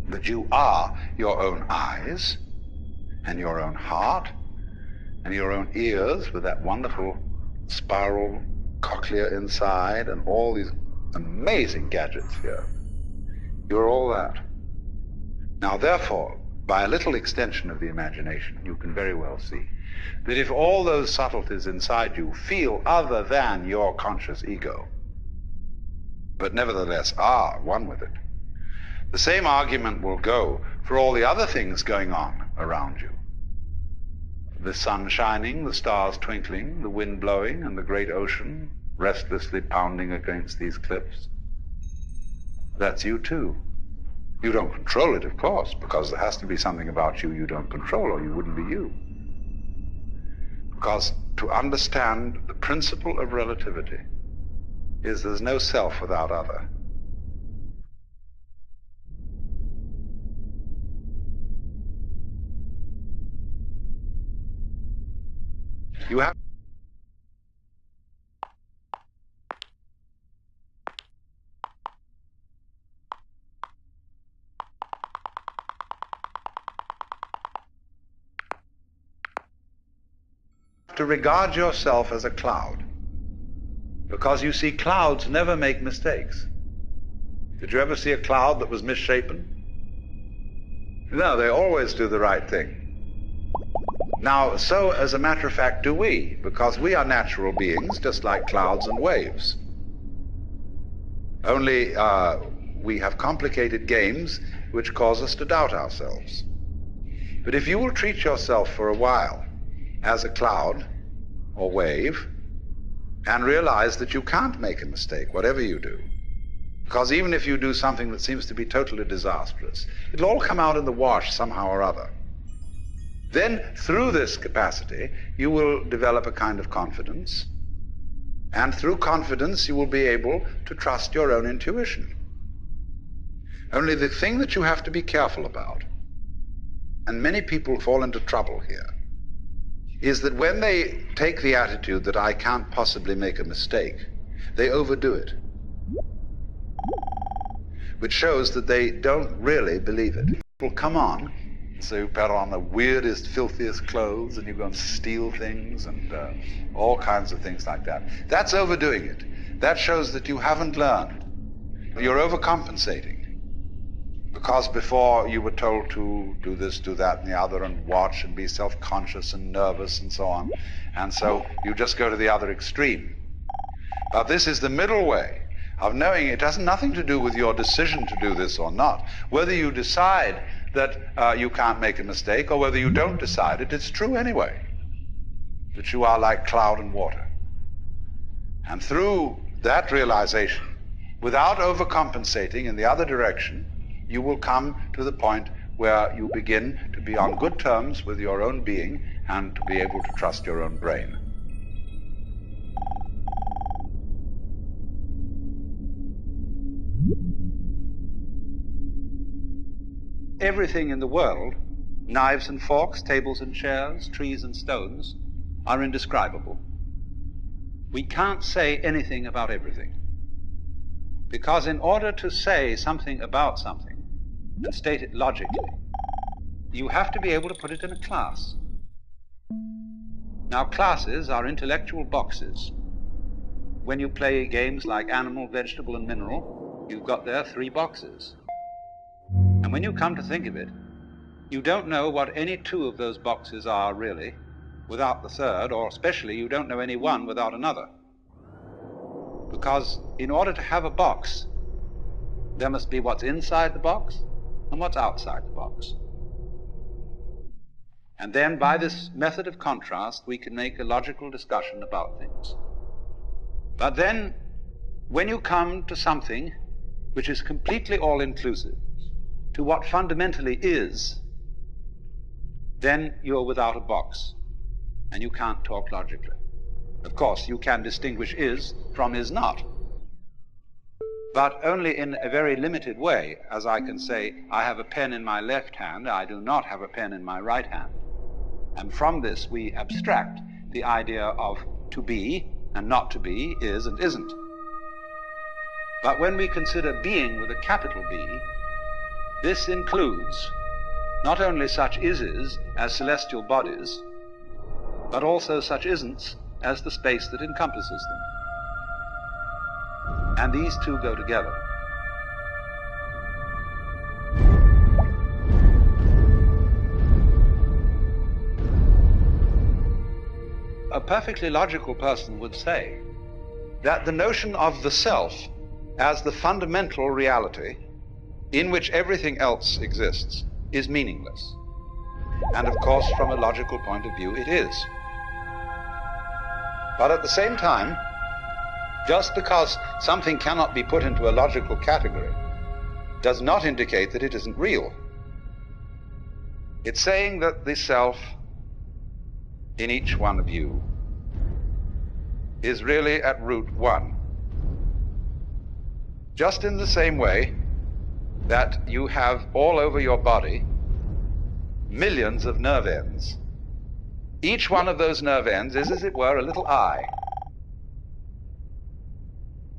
that you are your own eyes, and your own heart, and your own ears with that wonderful spiral cochlea inside, and all these amazing gadgets here, you're all that. Now, therefore, by a little extension of the imagination, you can very well see that if all those subtleties inside you feel other than your conscious ego, but nevertheless are one with it, the same argument will go for all the other things going on around you. The sun shining, the stars twinkling, the wind blowing, and the great ocean restlessly pounding against these cliffs. That's you too. You don't control it, of course, because there has to be something about you you don't control, or you wouldn't be you. Because to understand the principle of relativity is there's no self without other. You have to regard yourself as a cloud, because you see, clouds never make mistakes. Did you ever see a cloud that was misshapen? No, they always do the right thing. Now, so as a matter of fact do we, because we are natural beings just like clouds and waves. Only we have complicated games which cause us to doubt ourselves. But if you will treat yourself for a while as a cloud or wave, and realize that you can't make a mistake, whatever you do, because even if you do something that seems to be totally disastrous, it'll all come out in the wash somehow or other. Then, through this capacity, you will develop a kind of confidence, and through confidence you will be able to trust your own intuition. Only the thing that you have to be careful about, and many people fall into trouble here, is that when they take the attitude that I can't possibly make a mistake, they overdo it, which shows that they don't really believe it. It will come on So you put on the weirdest, filthiest clothes, and you go and steal things, and all kinds of things like that. That's overdoing it. That shows that you haven't learned. You're overcompensating. Because before you were told to do this, do that, and the other, and watch, and be self-conscious and nervous, and so on. And so you just go to the other extreme. But this is the middle way of knowing it has nothing to do with your decision to do this or not. Whether you decide that you can't make a mistake, or whether you don't decide it, it's true anyway, that you are like cloud and water. And through that realization, without overcompensating in the other direction, you will come to the point where you begin to be on good terms with your own being and to be able to trust your own brain. Everything in the world, knives and forks, tables and chairs, trees and stones, are indescribable. We can't say anything about everything. Because in order to say something about something, and state it logically, you have to be able to put it in a class. Now, classes are intellectual boxes. When you play games like animal, vegetable, and mineral, you've got there 3 boxes. And when you come to think of it, you don't know what any 2 of those boxes are really without the third, or especially you don't know any one without another. Because in order to have a box, there must be what's inside the box and what's outside the box. And then by this method of contrast, we can make a logical discussion about things. But then, when you come to something which is completely all-inclusive, to what fundamentally is, then you're without a box, and you can't talk logically. Of course, you can distinguish is from is not, but only in a very limited way, as I can say, I have a pen in my left hand, I do not have a pen in my right hand. And from this we abstract the idea of to be and not to be, is and isn't. But when we consider being with a capital B, this includes not only such ises as celestial bodies, but also such isn'ts as the space that encompasses them. And these 2 go together. A perfectly logical person would say that the notion of the self as the fundamental reality in which everything else exists is meaningless. And of course, from a logical point of view, it is. But at the same time, just because something cannot be put into a logical category does not indicate that it isn't real. It's saying that the self in each one of you is really at root one. Just in the same way that you have all over your body millions of nerve ends. Each one of those nerve ends is, as it were, a little eye.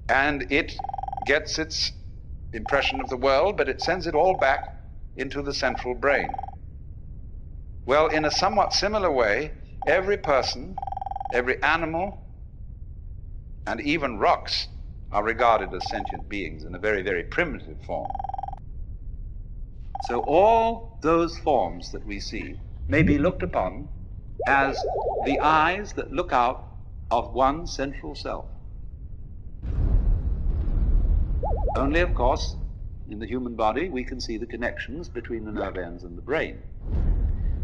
And it gets its impression of the world, but it sends it all back into the central brain. Well, in a somewhat similar way, every person, every animal, and even rocks are regarded as sentient beings in a very, very primitive form. So all those forms that we see may be looked upon as the eyes that look out of one central self. Only, of course, in the human body we can see the connections between the nerve ends and the brain.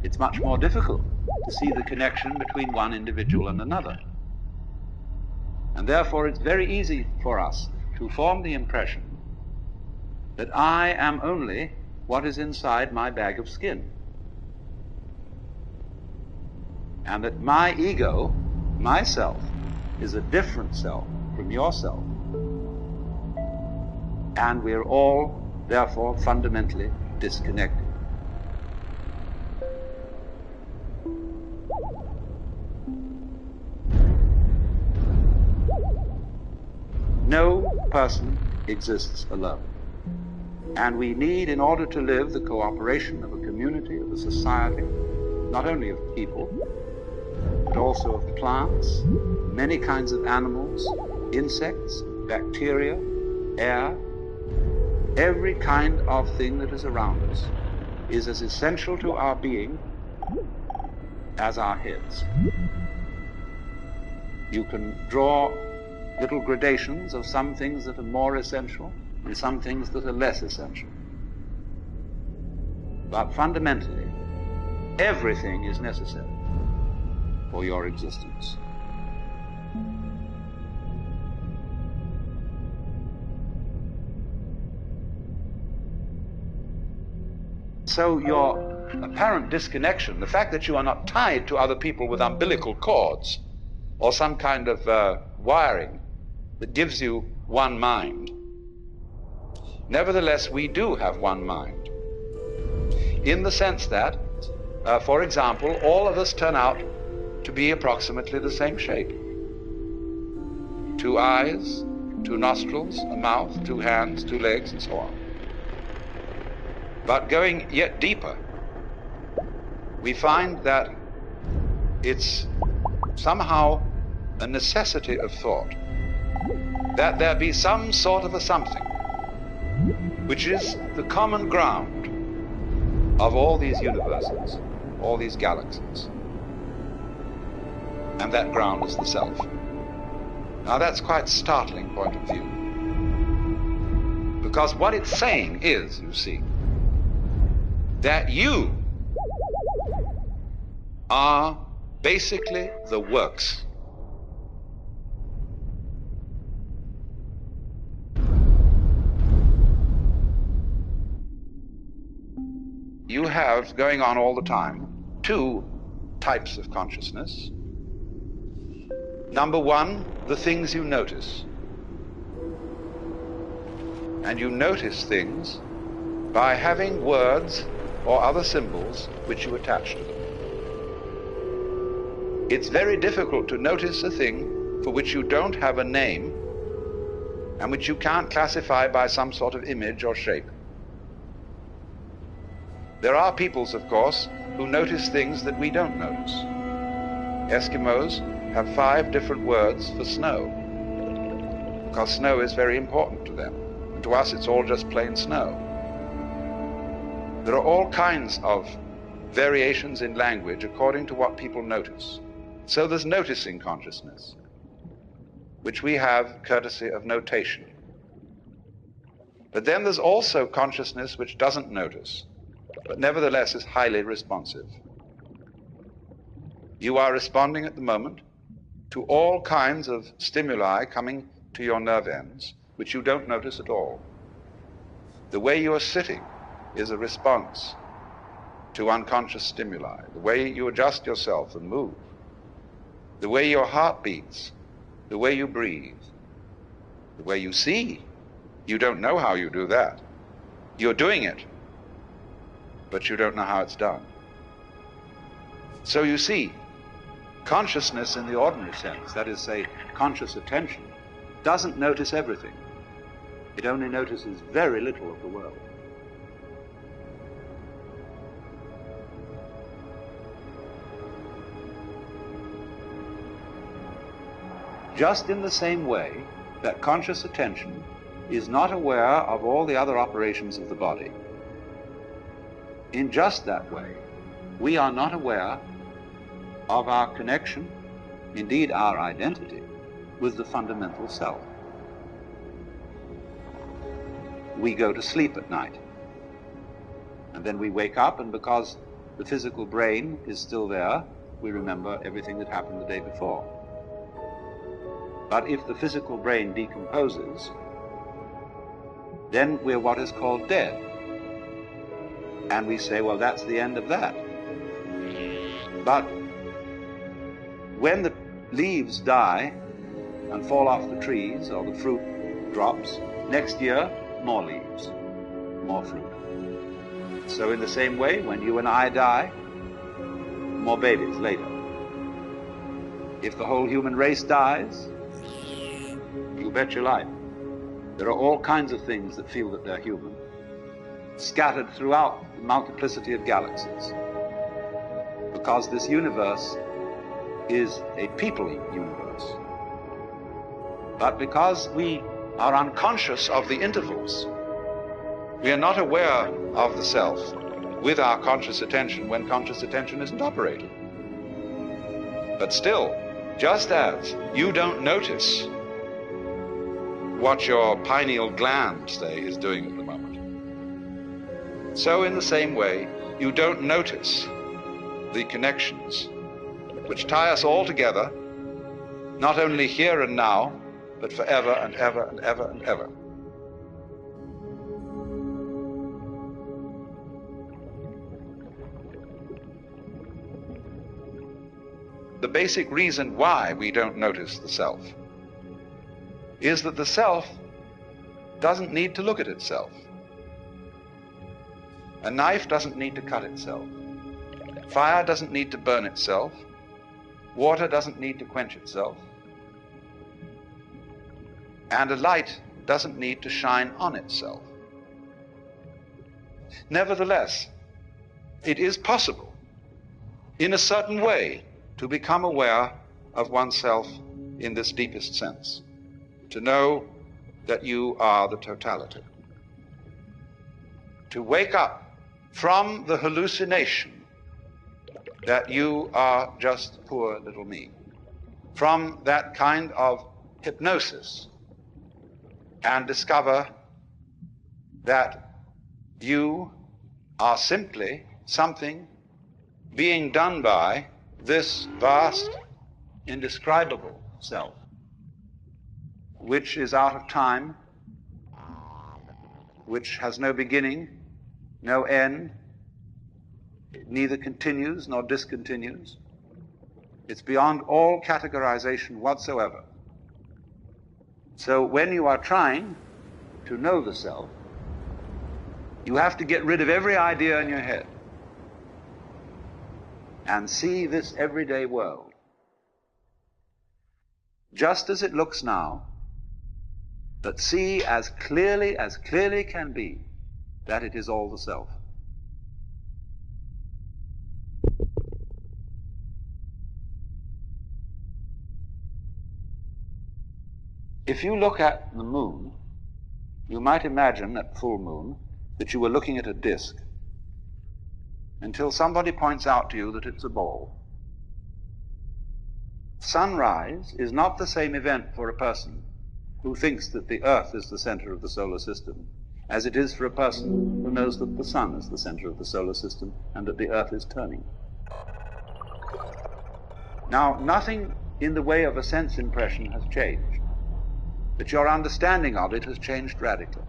It's much more difficult to see the connection between one individual and another. And therefore it's very easy for us to form the impression that I am only what is inside my bag of skin. And that my ego, myself, is a different self from yourself. And we're all, therefore, fundamentally disconnected. No person exists alone. And we need, in order to live, the cooperation of a community community, of a society, not only of people, but also of plants, many kinds of animals, insects, bacteria, air. Every kind of thing that is around us is as essential to our being as our heads. You can draw little gradations of some things that are more essential and some things that are less essential. But fundamentally, everything is necessary for your existence. So your apparent disconnection, the fact that you are not tied to other people with umbilical cords or some kind of wiring that gives you one mind. Nevertheless, we do have one mind, in the sense that, for example, all of us turn out to be approximately the same shape. 2 eyes, 2 nostrils, a mouth, 2 hands, 2 legs, and so on. But going yet deeper, we find that it's somehow a necessity of thought that there be some sort of a something which is the common ground of all these universes, all these galaxies. And that ground is the self. Now that's quite a startling point of view, because what it's saying is, you see, that you are basically the works. You have, going on all the time, 2 types of consciousness. Number 1, the things you notice. And you notice things by having words or other symbols which you attach to them. It's very difficult to notice a thing for which you don't have a name and which you can't classify by some sort of image or shape. There are peoples, of course, who notice things that we don't notice. Eskimos have 5 different words for snow, because snow is very important to them. And to us, it's all just plain snow. There are all kinds of variations in language according to what people notice. So there's noticing consciousness, which we have courtesy of notation. But then there's also consciousness which doesn't notice, but nevertheless is highly responsive. You are responding at the moment to all kinds of stimuli coming to your nerve ends, which you don't notice at all. The way you are sitting is a response to unconscious stimuli. The way you adjust yourself and move, the way your heart beats, the way you breathe, the way you see. You don't know how you do that. You're doing it, but you don't know how it's done. So you see, consciousness in the ordinary sense, that is, say, conscious attention, doesn't notice everything. It only notices very little of the world. Just in the same way that conscious attention is not aware of all the other operations of the body, in just that way, we are not aware of our connection, indeed our identity, with the fundamental self. We go to sleep at night, and then we wake up, and because the physical brain is still there, we remember everything that happened the day before. But if the physical brain decomposes, then we're what is called dead. And we say, well, that's the end of that. But when the leaves die and fall off the trees, or the fruit drops, next year, more leaves, more fruit. So in the same way, when you and I die, more babies later. If the whole human race dies, you bet your life. There are all kinds of things that feel that they're human, scattered throughout the multiplicity of galaxies. Because this universe is a people universe. But because we are unconscious of the intervals, we are not aware of the self with our conscious attention when conscious attention isn't operating. But still, just as you don't notice what your pineal gland, say, is doing at the moment, so in the same way, you don't notice the connections which tie us all together, not only here and now, but forever and ever and ever and ever. The basic reason why we don't notice the self is that the self doesn't need to look at itself. A knife doesn't need to cut itself. Fire doesn't need to burn itself. Water doesn't need to quench itself. And a light doesn't need to shine on itself. Nevertheless, it is possible, in a certain way, to become aware of oneself in this deepest sense, to know that you are the totality, to wake up from the hallucination that you are just poor little me, from that kind of hypnosis, and discover that you are simply something being done by this vast, indescribable self, which is out of time, which has no beginning, no end. It neither continues nor discontinues. It's beyond all categorization whatsoever. So when you are trying to know the self, you have to get rid of every idea in your head and see this everyday world just as it looks now, but see as clearly can be that it is all the self. If you look at the moon, you might imagine at full moon that you were looking at a disk until somebody points out to you that it's a ball. Sunrise is not the same event for a person who thinks that the earth is the center of the solar system as it is for a person who knows that the sun is the center of the solar system and that the earth is turning. Now, nothing in the way of a sense impression has changed, but your understanding of it has changed radically.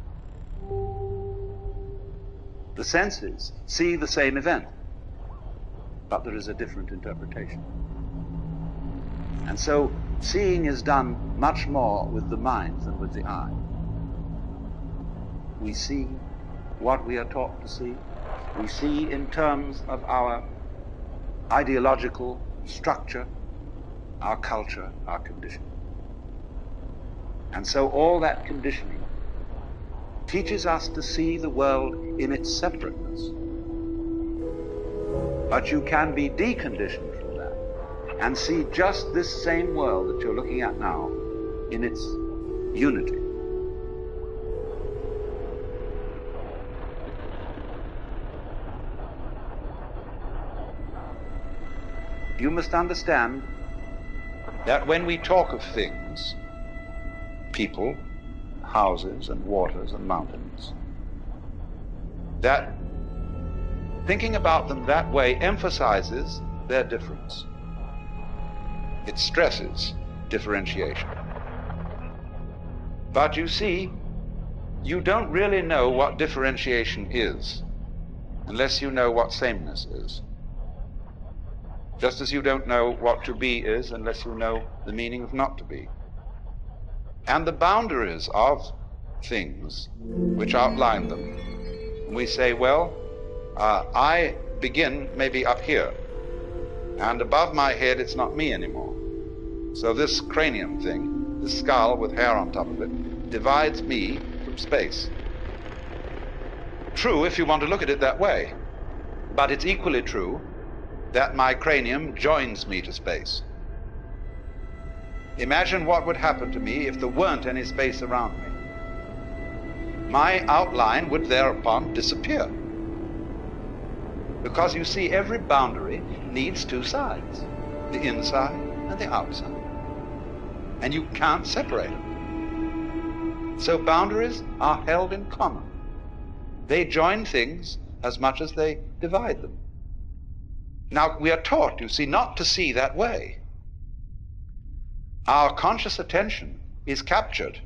The senses see the same event, but there is a different interpretation. And so seeing is done much more with the mind than with the eye. We see what we are taught to see. We see in terms of our ideological structure, our culture, our conditioning. And so all that conditioning teaches us to see the world in its separateness. But you can be deconditioned from that and see just this same world that you're looking at now in its unity. You must understand that when we talk of things, people, houses and waters and mountains, that thinking about them that way emphasizes their difference. It stresses differentiation. But you see, you don't really know what differentiation is unless you know what sameness is. Just as you don't know what to be is unless you know the meaning of not to be. And the boundaries of things which outline them. We say, well, I begin maybe up here, and above my head it's not me anymore. So this cranium thing, this skull with hair on top of it, divides me from space. True if you want to look at it that way, but it's equally true that my cranium joins me to space. Imagine what would happen to me if there weren't any space around me. My outline would thereupon disappear. Because you see, every boundary needs two sides, the inside and the outside. And you can't separate them. So boundaries are held in common. They join things as much as they divide them. Now, we are taught, you see, not to see that way. Our conscious attention is captured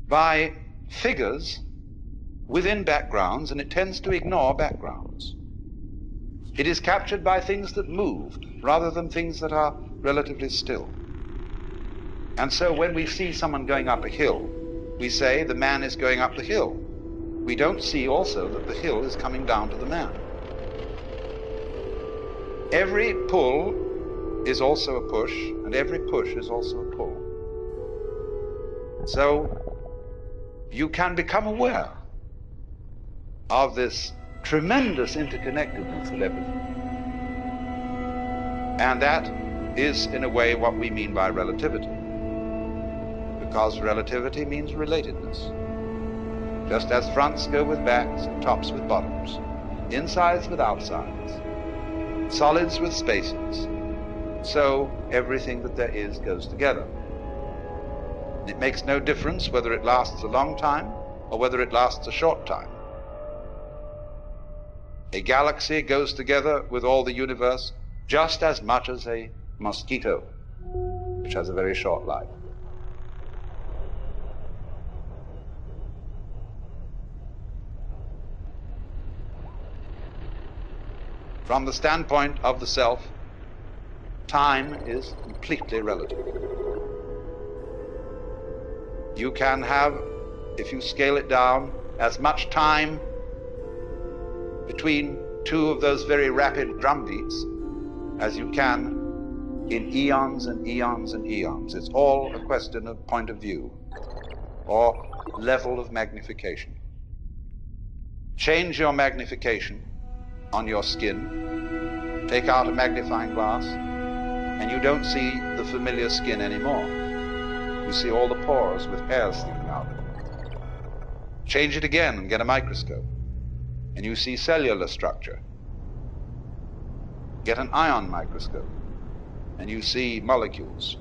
by figures within backgrounds, and it tends to ignore backgrounds. It is captured by things that move rather than things that are relatively still. And so when we see someone going up a hill, we say the man is going up the hill. We don't see also that the hill is coming down to the man. Every pull is also a push, and every push is also a pull. So you can become aware of this tremendous interconnectedness of everything. And that is, in a way, what we mean by relativity. Because relativity means relatedness. Just as fronts go with backs and tops with bottoms, insides with outsides, solids with spaces, so everything that there is goes together. It makes no difference whether it lasts a long time or whether it lasts a short time. A galaxy goes together with all the universe just as much as a mosquito, which has a very short life. From the standpoint of the self, time is completely relative. You can have, if you scale it down, as much time between two of those very rapid drum beats as you can in eons and eons and eons. It's all a question of point of view or level of magnification. Change your magnification on your skin, take out a magnifying glass, and you don't see the familiar skin anymore. You see all the pores with hairs sticking out. Change it again and get a microscope, and you see cellular structure. Get an ion microscope, and you see molecules.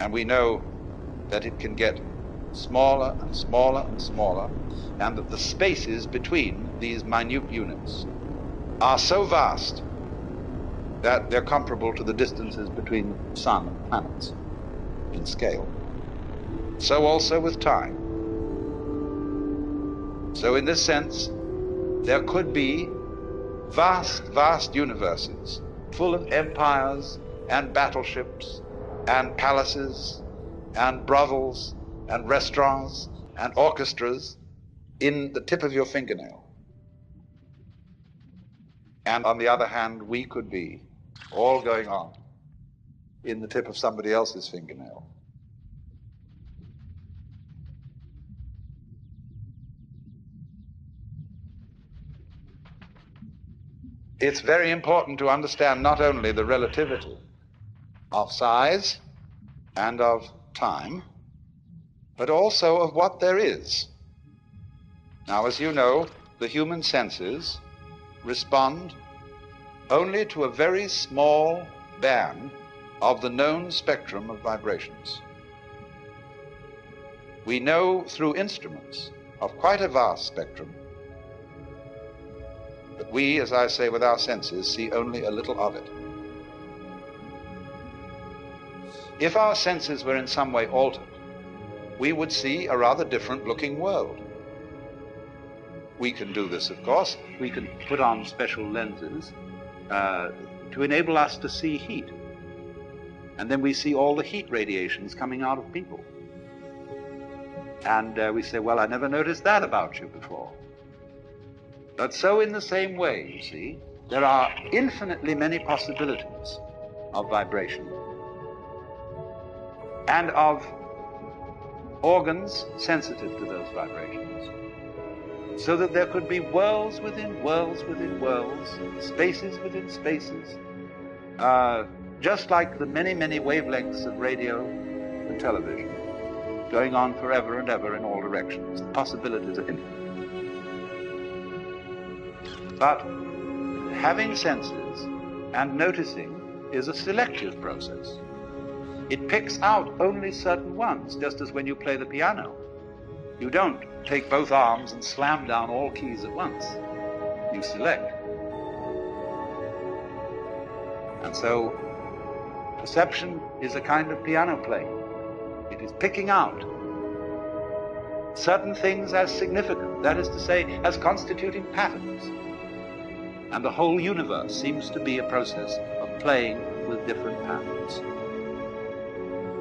And we know that it can get smaller and smaller and smaller, and that the spaces between these minute units are so vast that they're comparable to the distances between the sun and planets in scale. So also with time. So in this sense, there could be vast, vast universes full of empires and battleships and palaces and brothels and restaurants and orchestras in the tip of your fingernail. And on the other hand, we could be all going on in the tip of somebody else's fingernail. It's very important to understand not only the relativity of size and of time, but also of what there is. Now, as you know, the human senses respond only to a very small band of the known spectrum of vibrations. We know through instruments of quite a vast spectrum, but we, as I say, with our senses, see only a little of it. If our senses were in some way altered, we would see a rather different looking world. We can do this, of course. We can put on special lenses to enable us to see heat. And then we see all the heat radiations coming out of people. And we say, well, I never noticed that about you before. But so in the same way, you see, there are infinitely many possibilities of vibration and of organs sensitive to those vibrations. so that there could be worlds within worlds within worlds, spaces within spaces, just like the many, many wavelengths of radio and television, going on forever and ever in all directions. The possibilities are infinite. But having senses and noticing is a selective process. It picks out only certain ones, just as when you play the piano. You don't take both arms and slam down all keys at once. You select. And so perception is a kind of piano playing. It is picking out certain things as significant, that is to say, as constituting patterns. And the whole universe seems to be a process of playing with different patterns.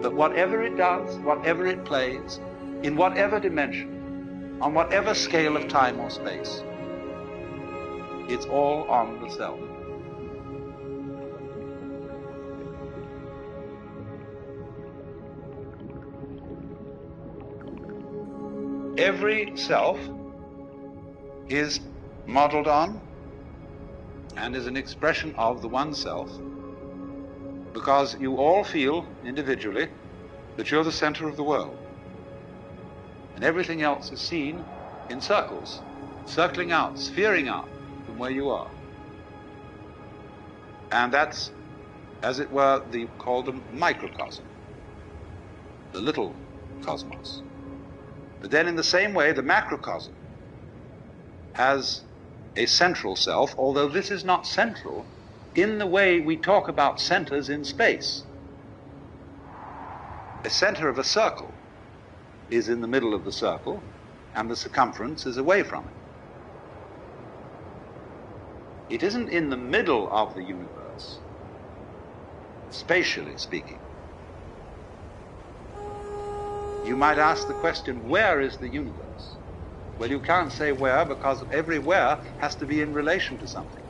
But whatever it does, whatever it plays, in whatever dimension, on whatever scale of time or space, it's all on the self. Every self is modeled on and is an expression of the one self, because you all feel individually that you're the center of the world. And everything else is seen in circles, circling out, sphering out from where you are. And that's, as it were, they call them microcosm, the little cosmos. But then in the same way, the macrocosm has a central self, although this is not central in the way we talk about centers in space. The center of a circle is in the middle of the circle, and the circumference is away from it. It isn't in the middle of the universe, spatially speaking. You might ask the question, where is the universe? Well, you can't say where, because every where has to be in relation to something.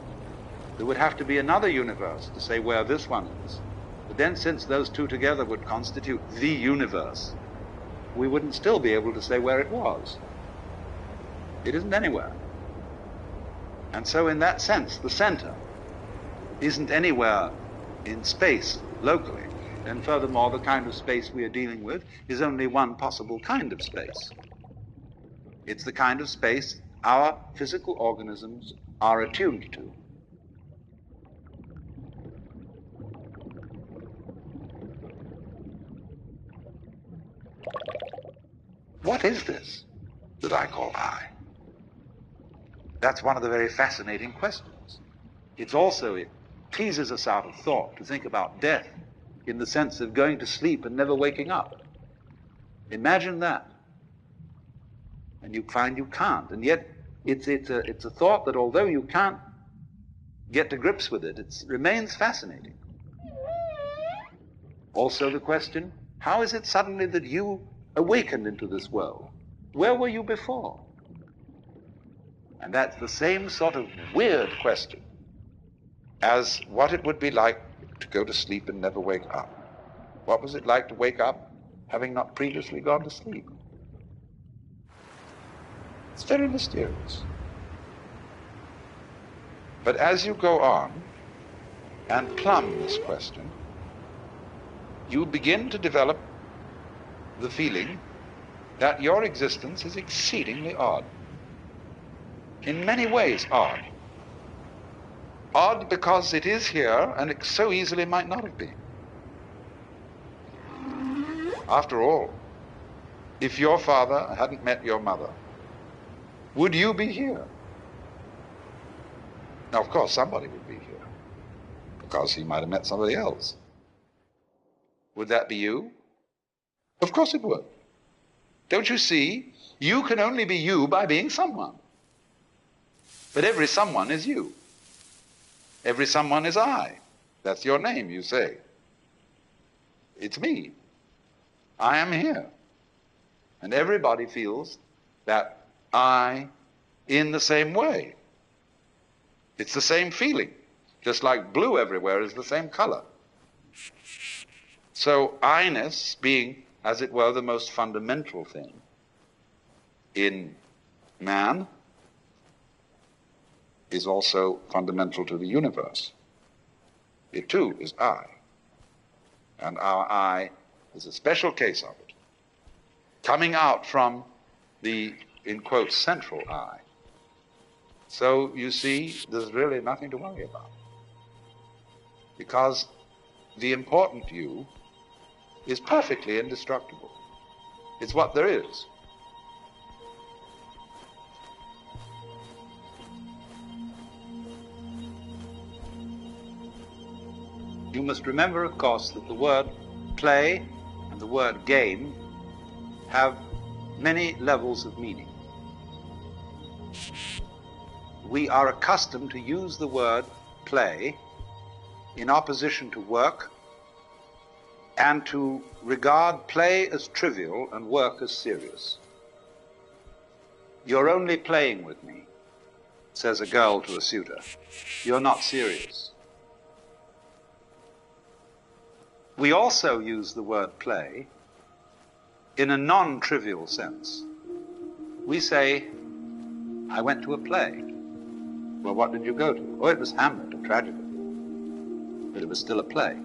There would have to be another universe to say where this one is. But then, since those two together would constitute the universe, we wouldn't still be able to say where it was. It isn't anywhere. And so in that sense, the center isn't anywhere in space locally. And furthermore, the kind of space we are dealing with is only one possible kind of space. It's the kind of space our physical organisms are attuned to. What is this that I call I? That's one of the very fascinating questions. It teases us out of thought to think about death in the sense of going to sleep and never waking up. Imagine that. And you find you can't. And yet it's a thought that although you can't get to grips with it, it remains fascinating. Also the question, how is it suddenly that you awakened into this world? Where were you before? And that's the same sort of weird question as what it would be like to go to sleep and never wake up. What was it like to wake up having not previously gone to sleep? It's very mysterious. But as you go on and plumb this question, you begin to develop the feeling that your existence is exceedingly odd. In many ways odd. Odd because it is here and it so easily might not have been. After all, if your father hadn't met your mother, would you be here? Now, of course, somebody would be here, because he might have met somebody else. Would that be you? Of course it would. Don't you see? You can only be you by being someone. But every someone is you. Every someone is I. That's your name, you say. It's me. I am here. And everybody feels that I in the same way. It's the same feeling. Just like blue everywhere is the same color. So I-ness being, as it were, the most fundamental thing in man is also fundamental to the universe. It too is I. And our I is a special case of it, coming out from the, in quotes, central I. So you see, there's really nothing to worry about, because the important you is perfectly indestructible. It's what there is. You must remember, of course, that the word play and the word game have many levels of meaning. We are accustomed to use the word play in opposition to work, and to regard play as trivial and work as serious. "You're only playing with me," says a girl to a suitor. "You're not serious." We also use the word play in a non-trivial sense. We say, "I went to a play." Well, what did you go to? Oh, it was Hamlet, a tragedy. But it was still a play.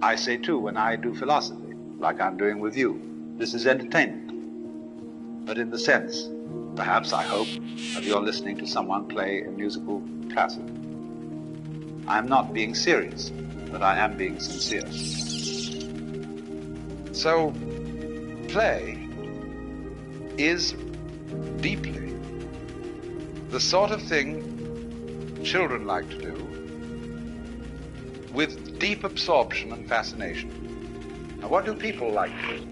I say too, when I do philosophy, like I'm doing with you, this is entertainment. But in the sense, perhaps I hope, of your listening to someone play a musical classic. I'm not being serious, but I am being sincere. So, play is deeply the sort of thing children like to do, with deep absorption and fascination. Now, what do people like to do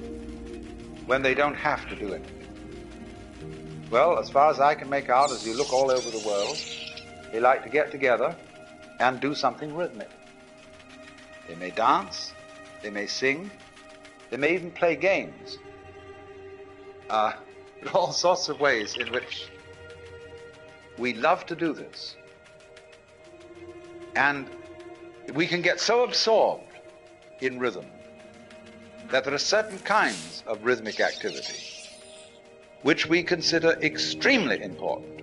when they don't have to do anything? Well, as far as I can make out, as you look all over the world, they like to get together and do something rhythmic. They may dance, they may sing, they may even play games. There are all sorts of ways in which we love to do this. And we can get so absorbed in rhythm that there are certain kinds of rhythmic activity which we consider extremely important.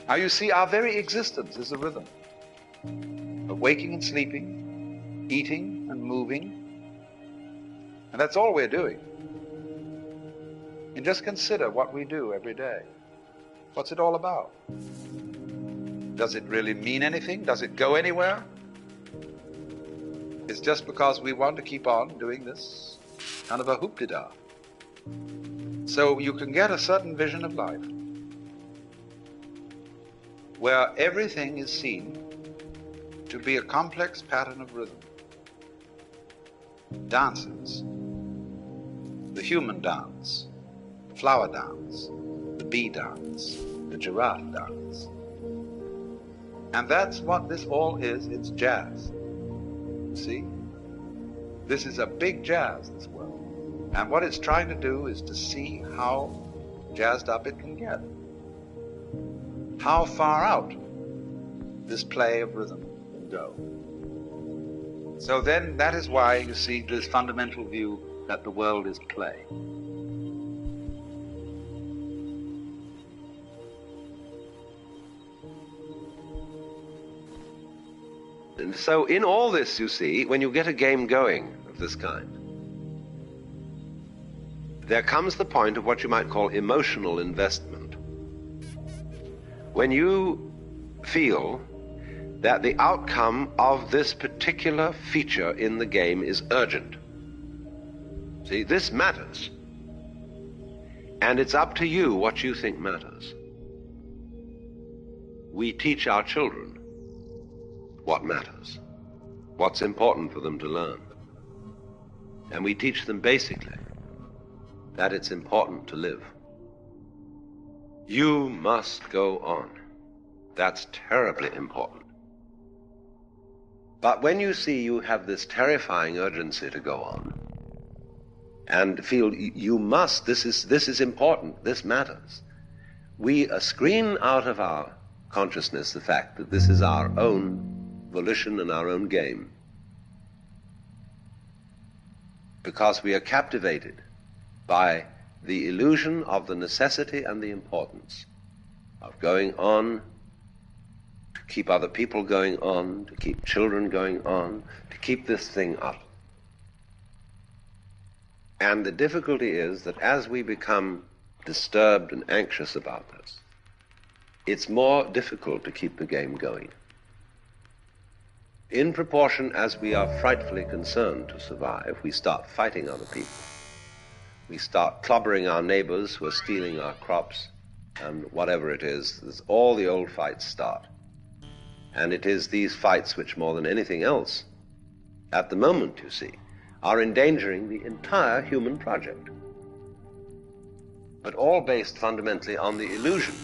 Now you see, our very existence is a rhythm of waking and sleeping, eating and moving, and that's all we're doing. And just consider what we do every day. What's it all about? Does it really mean anything? Does it go anywhere? It's just because we want to keep on doing this kind of a hoop-de-da. So you can get a certain vision of life where everything is seen to be a complex pattern of rhythm. Dances, the human dance, the flower dance, the bee dance, the giraffe dance. And that's what this all is. It's jazz. See? This is a big jazz, this world. And what it's trying to do is to see how jazzed up it can get. How far out this play of rhythm can go. So then that is why you see this fundamental view that the world is play. And so in all this, you see, when you get a game going of this kind, there comes the point of what you might call emotional investment. When you feel that the outcome of this particular feature in the game is urgent. See, this matters. And it's up to you what you think matters. We teach our children what matters, what's important for them to learn. And we teach them basically that it's important to live. You must go on. That's terribly important. But when you see you have this terrifying urgency to go on and feel you must, this is important, this matters, we screen out of our consciousness the fact that this is our own volition and our own game, because we are captivated by the illusion of the necessity and the importance of going on, to keep other people going on, to keep children going on, to keep this thing up. And the difficulty is that as we become disturbed and anxious about this, it's more difficult to keep the game going. In proportion as we are frightfully concerned to survive, we start fighting other people. We start clobbering our neighbors who are stealing our crops, and whatever it is, all the old fights start. And it is these fights which, more than anything else, at the moment, you see, are endangering the entire human project. But all based fundamentally on the illusion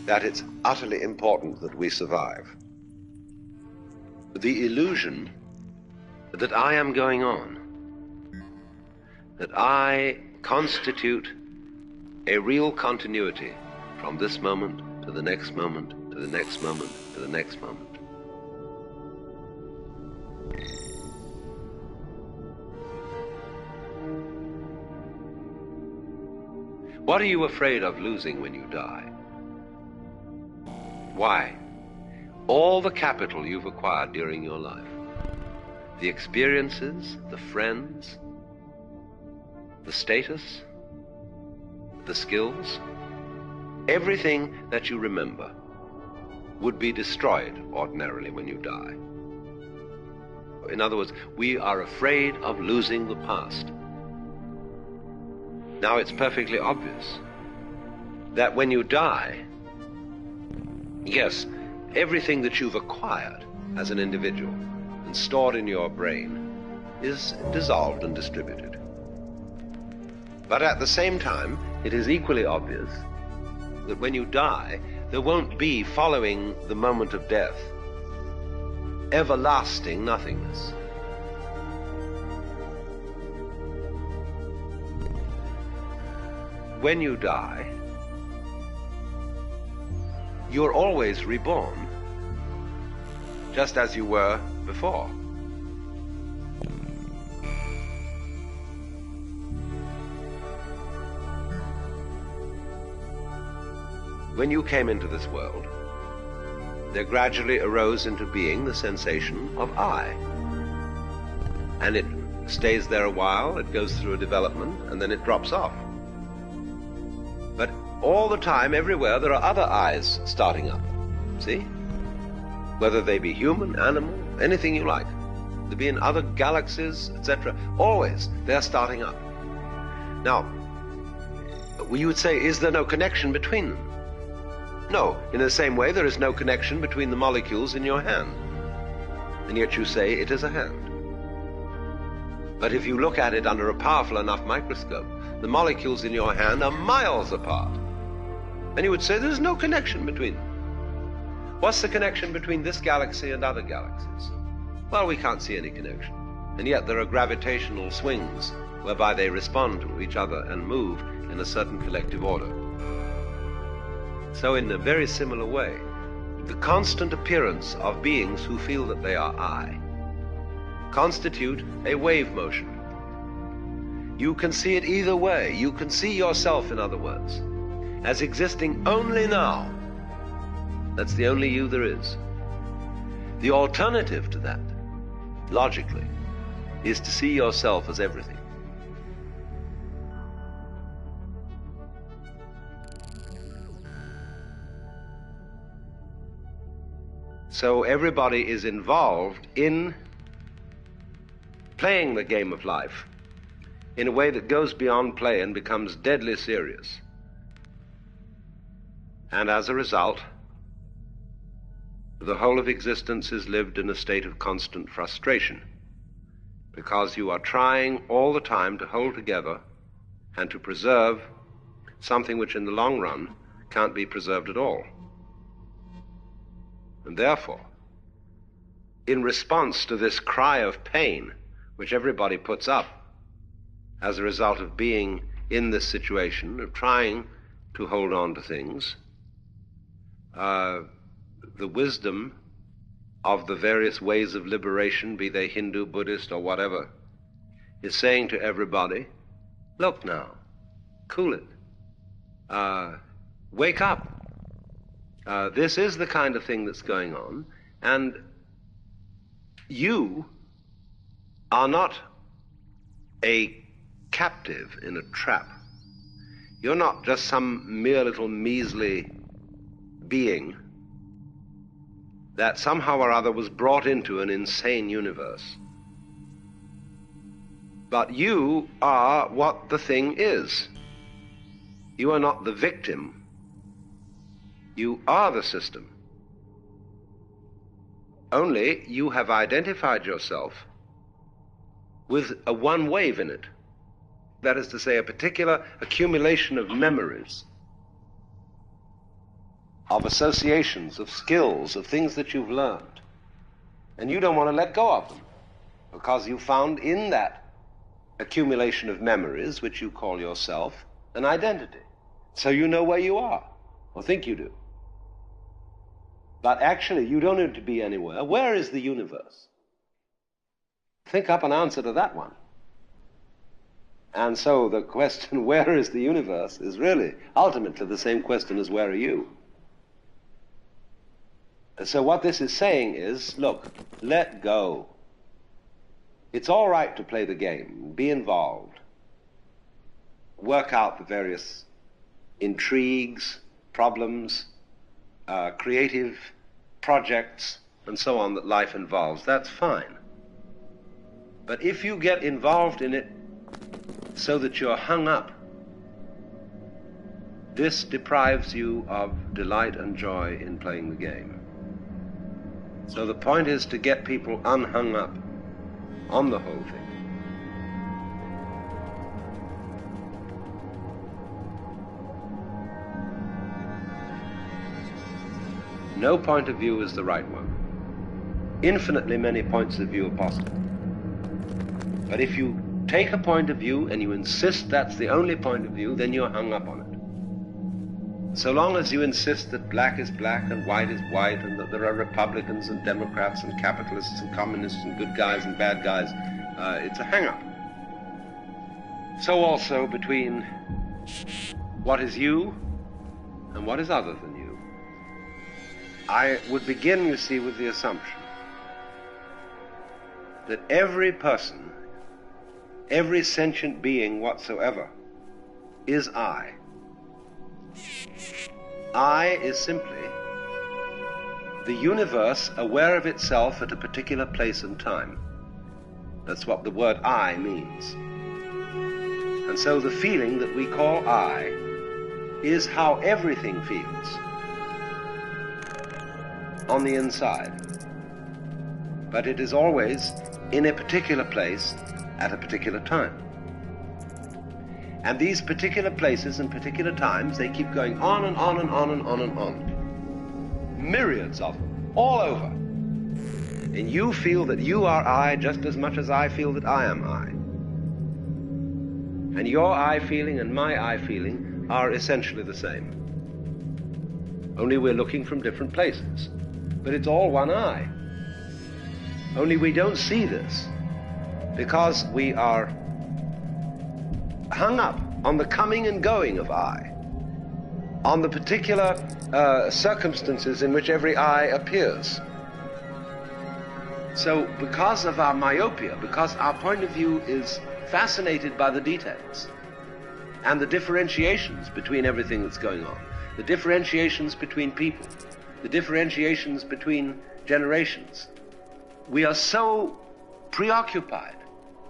that it's utterly important that we survive. The illusion that I am going on, that I constitute a real continuity from this moment to the next moment, to the next moment, to the next moment. What are you afraid of losing when you die? Why? All the capital you've acquired during your life, the experiences, the friends, the status, the skills, everything that you remember would be destroyed ordinarily when you die. In other words, we are afraid of losing the past. Now, it's perfectly obvious that when you die, yes, everything that you've acquired as an individual and stored in your brain is dissolved and distributed. But at the same time, it is equally obvious that when you die, there won't be, following the moment of death, everlasting nothingness. When you die, you're always reborn, just as you were before. When you came into this world, there gradually arose into being the sensation of I. And it stays there a while, it goes through a development, and then it drops off. But all the time, everywhere, there are other I's starting up. See? Whether they be human, animal, anything you like. They be in other galaxies, etc. Always, they're starting up. Now, you would say, is there no connection between them? No, in the same way there is no connection between the molecules in your hand. And yet you say it is a hand. But if you look at it under a powerful enough microscope, the molecules in your hand are miles apart. And you would say there's no connection between them. What's the connection between this galaxy and other galaxies? Well, we can't see any connection. And yet there are gravitational swings whereby they respond to each other and move in a certain collective order. So in a very similar way, the constant appearance of beings who feel that they are I constitute a wave motion. You can see it either way. You can see yourself, in other words, as existing only now. That's the only you there is. The alternative to that, logically, is to see yourself as everything. So everybody is involved in playing the game of life in a way that goes beyond play and becomes deadly serious. And as a result, the whole of existence is lived in a state of constant frustration, because you are trying all the time to hold together and to preserve something which in the long run can't be preserved at all. And therefore, in response to this cry of pain, which everybody puts up as a result of being in this situation, of trying to hold on to things, the wisdom of the various ways of liberation, be they Hindu, Buddhist, or whatever, is saying to everybody, look now, cool it, wake up. This is the kind of thing that's going on, and you are not a captive in a trap. You're not just some mere little measly being that somehow or other was brought into an insane universe. But you are what the thing is. You are not the victim. You are the system. Only you have identified yourself with a one wave in it. That is to say, a particular accumulation of memories, of associations, of skills, of things that you've learned. And you don't want to let go of them, because you found in that accumulation of memories, which you call yourself, an identity. So you know where you are, or think you do. But actually, you don't need to be anywhere. Where is the universe? Think up an answer to that one. And so the question, where is the universe, is really ultimately the same question as where are you? So what this is saying is, look, let go. It's all right to play the game, be involved, work out the various intrigues, problems, creative projects, and so on that life involves. That's fine. But if you get involved in it so that you're hung up, this deprives you of delight and joy in playing the game. So the point is to get people unhung up on the whole thing. No point of view is the right one. Infinitely many points of view are possible. But if you take a point of view and you insist that's the only point of view, then you're hung up on it. So long as you insist that black is black and white is white and that there are Republicans and Democrats and capitalists and communists and good guys and bad guys, it's a hang-up. So also between what is you and what is other than you. I would begin, you see, with the assumption that every person, every sentient being whatsoever, is I. I is simply the universe aware of itself at a particular place and time. That's what the word I means. And so the feeling that we call I is how everything feels on the inside. But it is always in a particular place at a particular time. And these particular places and particular times, they keep going on and on and on and on and on. Myriads of them, all over. And you feel that you are I just as much as I feel that I am I. And your I feeling and my I feeling are essentially the same. Only we're looking from different places. But it's all one I. Only we don't see this because we are hung up on the coming and going of I, on the particular circumstances in which every I appears. So because of our myopia, because our point of view is fascinated by the details and the differentiations between everything that's going on, the differentiations between people, the differentiations between generations, we are so preoccupied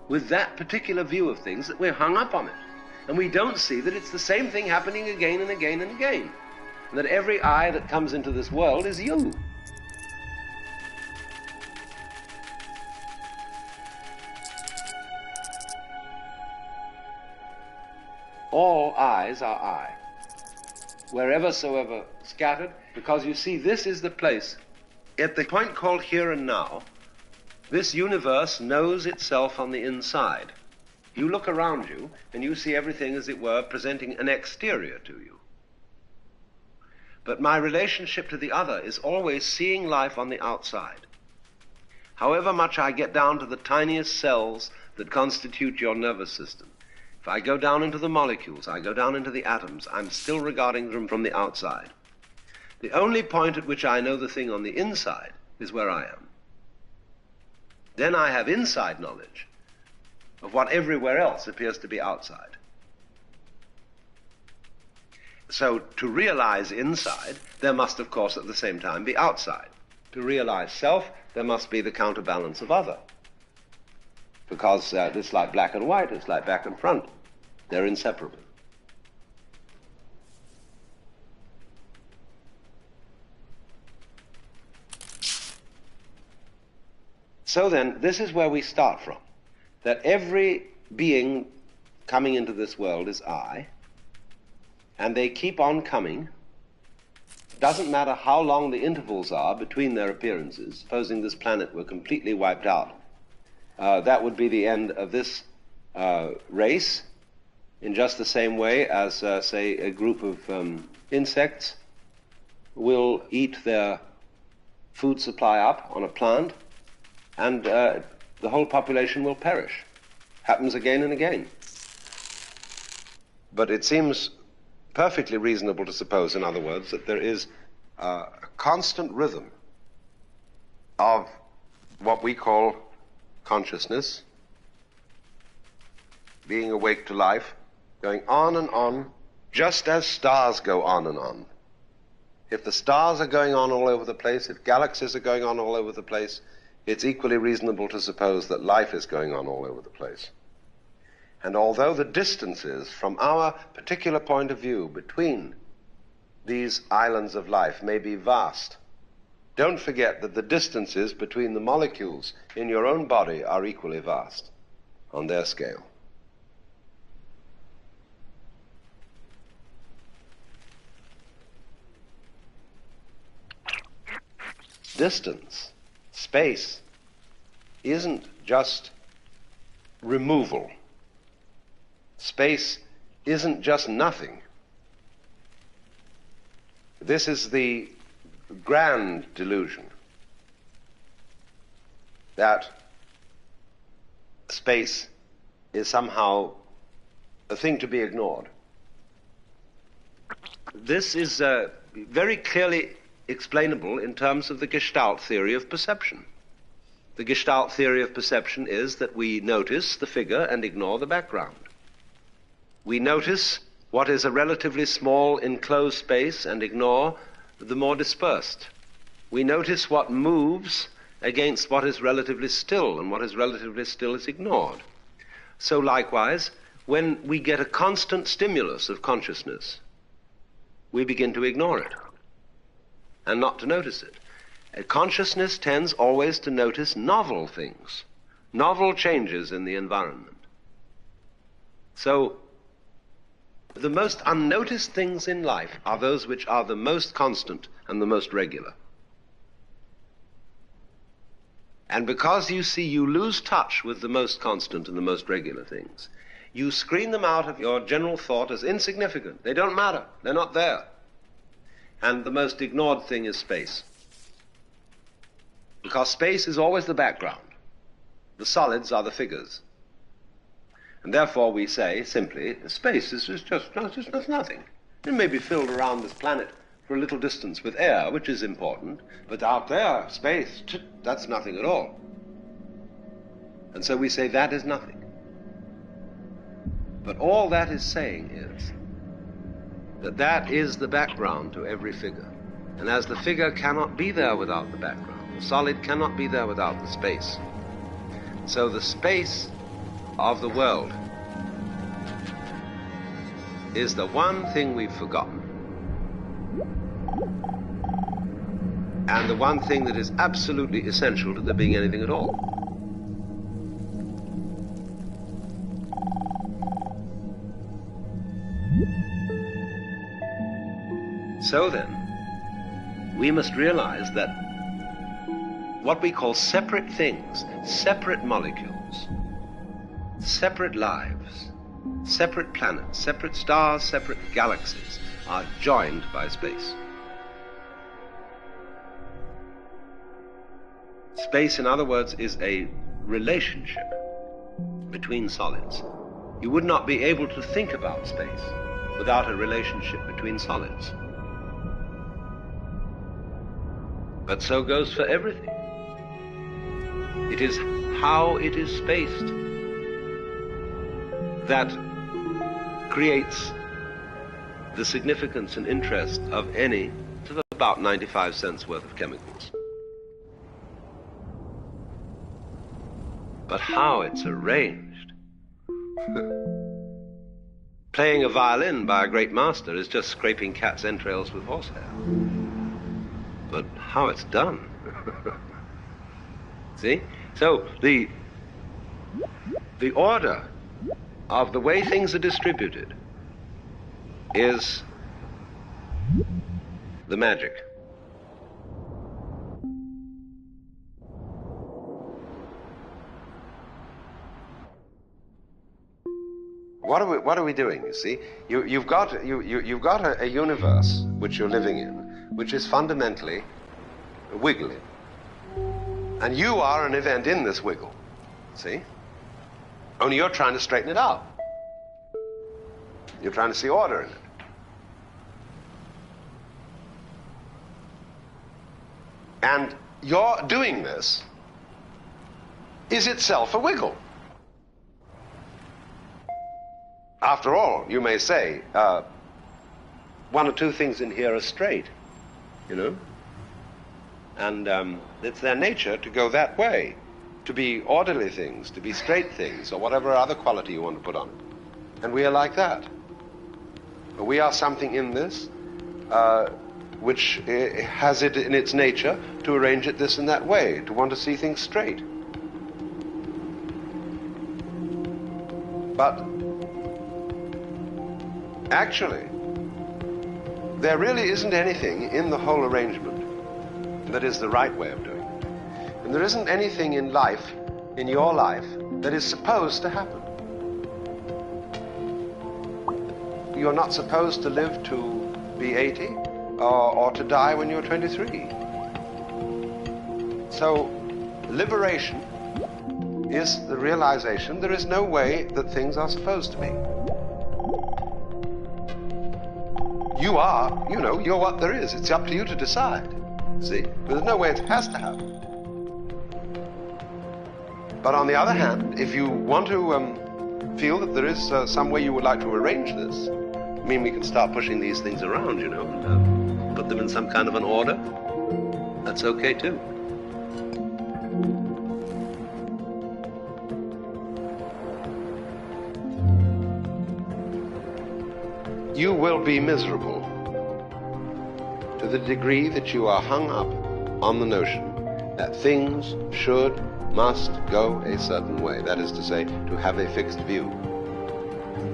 with that particular view of things that we're hung up on it. And we don't see that it's the same thing happening again and again and again. And that every I that comes into this world is you. All I's are I, wherever soever scattered, because you see, this is the place, at the point called here and now, this universe knows itself on the inside. You look around you, and you see everything, as it were, presenting an exterior to you. But my relationship to the other is always seeing life on the outside. However much I get down to the tiniest cells that constitute your nervous system, if I go down into the molecules, I go down into the atoms, I'm still regarding them from the outside. The only point at which I know the thing on the inside is where I am. Then I have inside knowledge of what everywhere else appears to be outside. So to realize inside, there must, of course, at the same time be outside. To realize self, there must be the counterbalance of other. Because it's like black and white, it's like back and front. They're inseparable. So then, this is where we start from. That every being coming into this world is I, and they keep on coming. Doesn't matter how long the intervals are between their appearances. Supposing this planet were completely wiped out, that would be the end of this race, in just the same way as, say, a group of insects will eat their food supply up on a plant, and the whole population will perish. Happens again and again. But it seems perfectly reasonable to suppose, in other words, that there is a constant rhythm of what we call consciousness, being awake to life, going on, just as stars go on and on. If the stars are going on all over the place, if galaxies are going on all over the place, it's equally reasonable to suppose that life is going on all over the place. And although the distances from our particular point of view between these islands of life may be vast, don't forget that the distances between the molecules in your own body are equally vast on their scale. Distance, space, isn't just removal. Space isn't just nothing. This is the grand delusion that space is somehow a thing to be ignored. This is very clearly explainable in terms of the Gestalt theory of perception. The Gestalt theory of perception is that we notice the figure and ignore the background. We notice what is a relatively small enclosed space and ignore the more dispersed. We notice what moves against what is relatively still, and what is relatively still is ignored. So likewise, when we get a constant stimulus of consciousness, we begin to ignore it and not to notice it. Consciousness tends always to notice novel things, novel changes in the environment. So the most unnoticed things in life are those which are the most constant and the most regular. And because you see you lose touch with the most constant and the most regular things, you screen them out of your general thought as insignificant. They don't matter. They're not there. And the most ignored thing is space. Because space is always the background. The solids are the figures. And therefore we say, simply, space is just nothing. It may be filled around this planet for a little distance with air, which is important, but out there, space, that's nothing at all. And so we say that is nothing. But all that is saying is that that is the background to every figure. And as the figure cannot be there without the background, the solid cannot be there without the space. So the space of the world is the one thing we've forgotten, and the one thing that is absolutely essential to there being anything at all. So then, we must realize that what we call separate things, separate molecules, separate lives, separate planets, separate stars, separate galaxies, are joined by space. Space, in other words, is a relationship between solids. You would not be able to think about space without a relationship between solids. But so goes for everything. It is how it is spaced that creates the significance and interest of any to about 95 cents worth of chemicals. But how it's arranged. Playing a violin by a great master is just scraping cat's entrails with horsehair. But how it's done. See? So the order of the way things are distributed is the magic. What are we doing, you see? You've got a universe which you're living in, which is fundamentally wiggling. And you are an event in this wiggle, see? Only you're trying to straighten it out. You're trying to see order in it. And your doing this is itself a wiggle. After all, you may say, one or two things in here are straight, you know? And it's their nature to go that way, to be orderly things, to be straight things, or whatever other quality you want to put on it. And we are like that. But we are something in this which has it in its nature to arrange it this and that way, to want to see things straight. But actually, there really isn't anything in the whole arrangement that is the right way of doing it. And there isn't anything in life, in your life, that is supposed to happen. You're not supposed to live to be 80 or to die when you're 23. So, liberation is the realization there is no way that things are supposed to be. You are, you know, you're what there is. It's up to you to decide. See? There's no way it has to happen. But on the other hand, if you want to feel that there is some way you would like to arrange this, I mean, we can start pushing these things around, you know, and put them in some kind of an order. That's okay, too. You will be miserable to the degree that you are hung up on the notion that things should, must go a certain way. That is to say, to have a fixed view.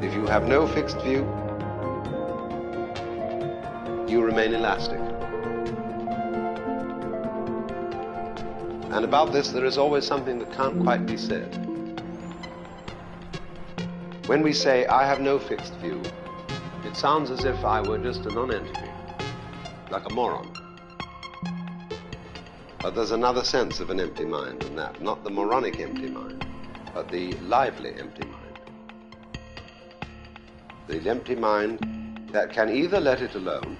If you have no fixed view, you remain elastic. And about this, there is always something that can't quite be said. When we say, I have no fixed view, it sounds as if I were just a non-entity, like a moron. But there's another sense of an empty mind than that. Not the moronic empty mind, but the lively empty mind. The empty mind that can either let it alone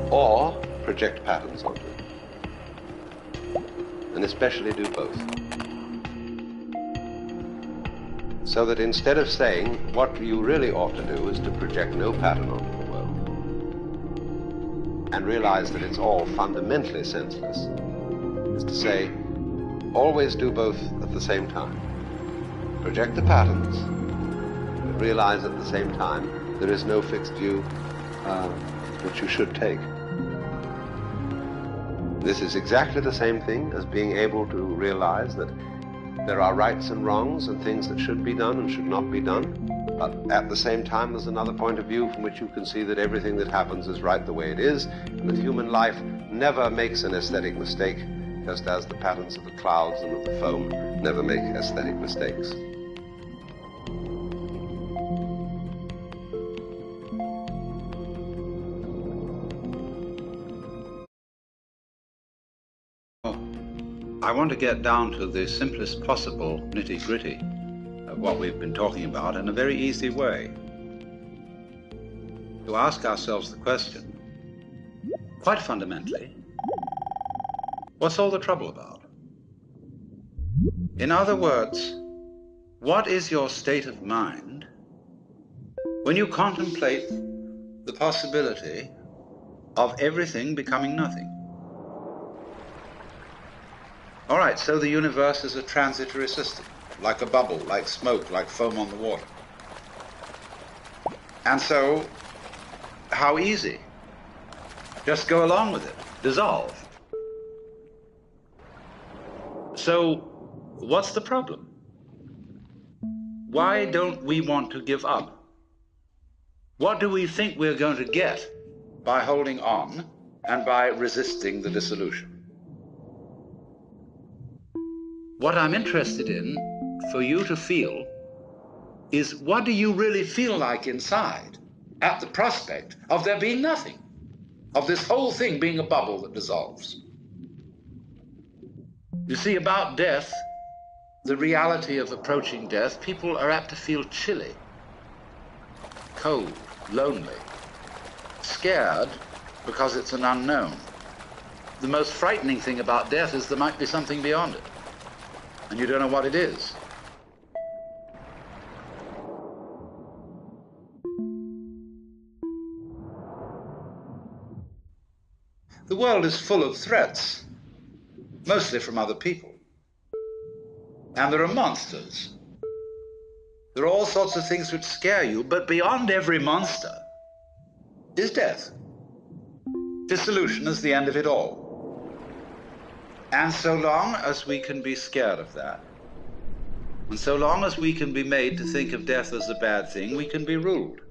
or project patterns onto it. And especially do both. So that instead of saying what you really ought to do is to project no pattern onto the world and realize that it's all fundamentally senseless, is to say, always do both at the same time. Project the patterns, but realize at the same time there is no fixed view which you should take. This is exactly the same thing as being able to realize that there are rights and wrongs and things that should be done and should not be done. But at the same time, there's another point of view from which you can see that everything that happens is right the way it is, and that human life never makes an aesthetic mistake, just as the patterns of the clouds and of the foam never make aesthetic mistakes. I want to get down to the simplest possible nitty-gritty of what we've been talking about in a very easy way. To ask ourselves the question, quite fundamentally, What's all the trouble about? In other words, what is your state of mind when you contemplate the possibility of everything becoming nothing? All right, so the universe is a transitory system, like a bubble, like smoke, like foam on the water. And so, how easy? Just go along with it, dissolve. So, what's the problem? Why don't we want to give up? What do we think we're going to get by holding on and by resisting the dissolution? What I'm interested in for you to feel is, what do you really feel like inside at the prospect of there being nothing, of this whole thing being a bubble that dissolves? You see, about death, the reality of approaching death, people are apt to feel chilly, cold, lonely, scared because it's an unknown. The most frightening thing about death is there might be something beyond it, and you don't know what it is. The world is full of threats, mostly from other people. And there are monsters. There are all sorts of things which scare you, but beyond every monster is death. Dissolution is the end of it all. And so long as we can be scared of that, and so long as we can be made to think of death as a bad thing, we can be ruled.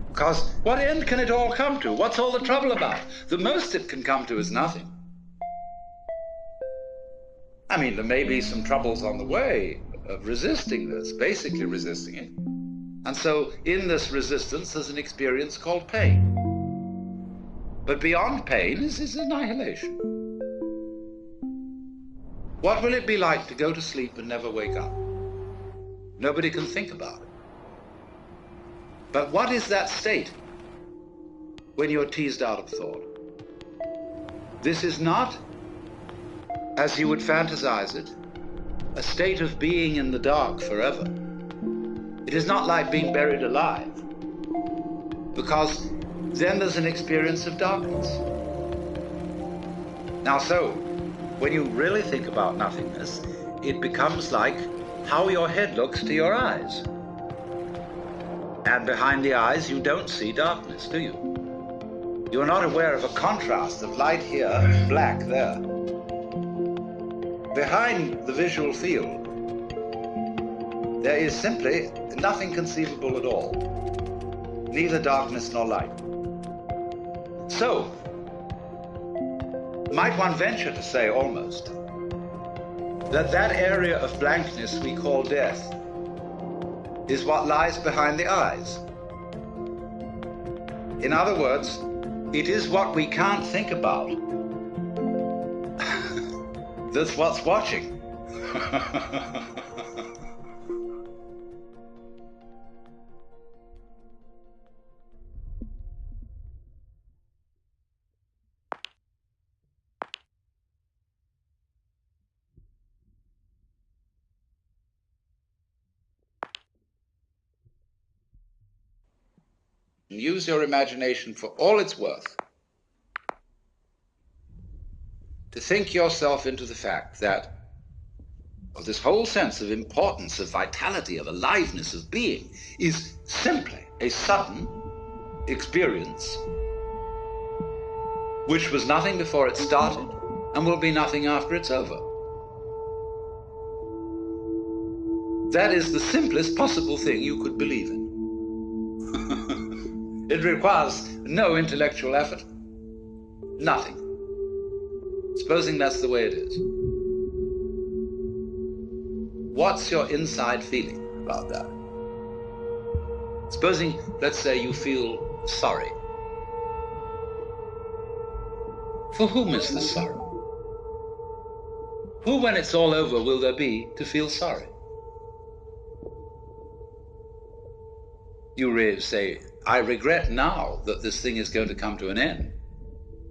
Because what end can it all come to? What's all the trouble about? The most it can come to is nothing. I mean, there may be some troubles on the way of resisting this, basically resisting it. And so in this resistance, there's an experience called pain. But beyond pain is annihilation. What will it be like to go to sleep and never wake up? Nobody can think about it. But what is that state when you're teased out of thought? This is not, as you would fantasize it, a state of being in the dark forever. It is not like being buried alive, because then there's an experience of darkness. Now, so, when you really think about nothingness, it becomes like how your head looks to your eyes. And behind the eyes, you don't see darkness, do you? You're not aware of a contrast of light here and black there. Behind the visual field, there is simply nothing conceivable at all, neither darkness nor light. So, might one venture to say almost that that area of blankness we call death is what lies behind the eyes. In other words, it is what we can't think about that's what's watching. Use your imagination for all it's worth to think yourself into the fact that this whole sense of importance, of vitality, of aliveness, of being is simply a sudden experience which was nothing before it started and will be nothing after it's over. That is the simplest possible thing you could believe in. It requires no intellectual effort. Nothing. Supposing that's the way it is. What's your inside feeling about that? Supposing, let's say, you feel sorry. For whom is this sorrow? Who, when it's all over, will there be to feel sorry? You say, I regret now that this thing is going to come to an end.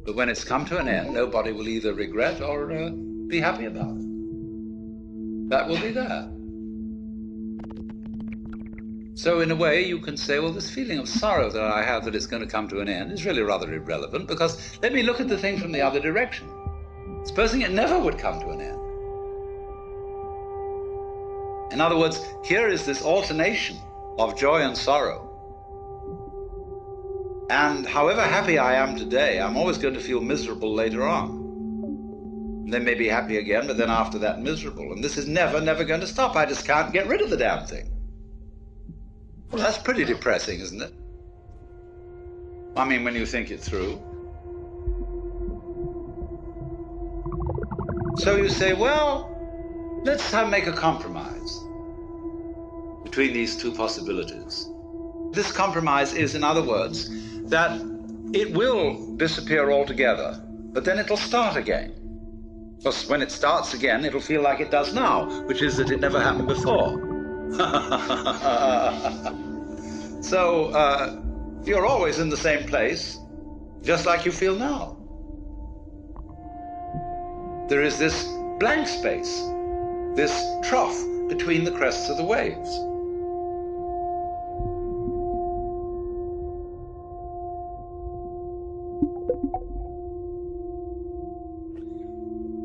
But when it's come to an end, nobody will either regret or be happy about it. That will be there. So in a way, you can say, well, this feeling of sorrow that I have that it's going to come to an end is really rather irrelevant, because let me look at the thing from the other direction. Supposing it never would come to an end. In other words, here is this alternation of joy and sorrow. And however happy I am today, I'm always going to feel miserable later on. And then maybe happy again, but then after that miserable. And this is never going to stop. I just can't get rid of the damn thing. Well, that's pretty depressing, isn't it? I mean, when you think it through. So you say, well, let's make a compromise between these two possibilities. This compromise is, in other words, that it will disappear altogether, but then it'll start again. Because when it starts again, it'll feel like it does now, which is that it never happened before. So you're always in the same place, just like you feel now. There is this blank space, this trough between the crests of the waves.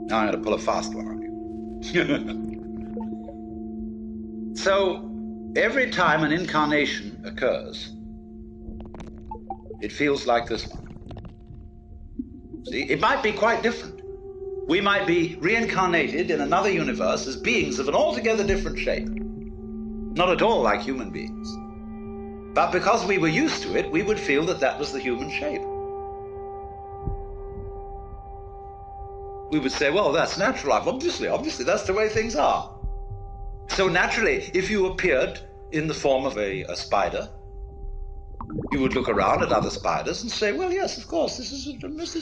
Now I'm going to pull a fast one on you. So, every time an incarnation occurs, it feels like this one. See, it might be quite different. We might be reincarnated in another universe as beings of an altogether different shape. Not at all like human beings. But because we were used to it, we would feel that that was the human shape. We would say, well, that's natural. Obviously, that's the way things are. So naturally, if you appeared in the form of a spider, you would look around at other spiders and say, well, yes, of course, this is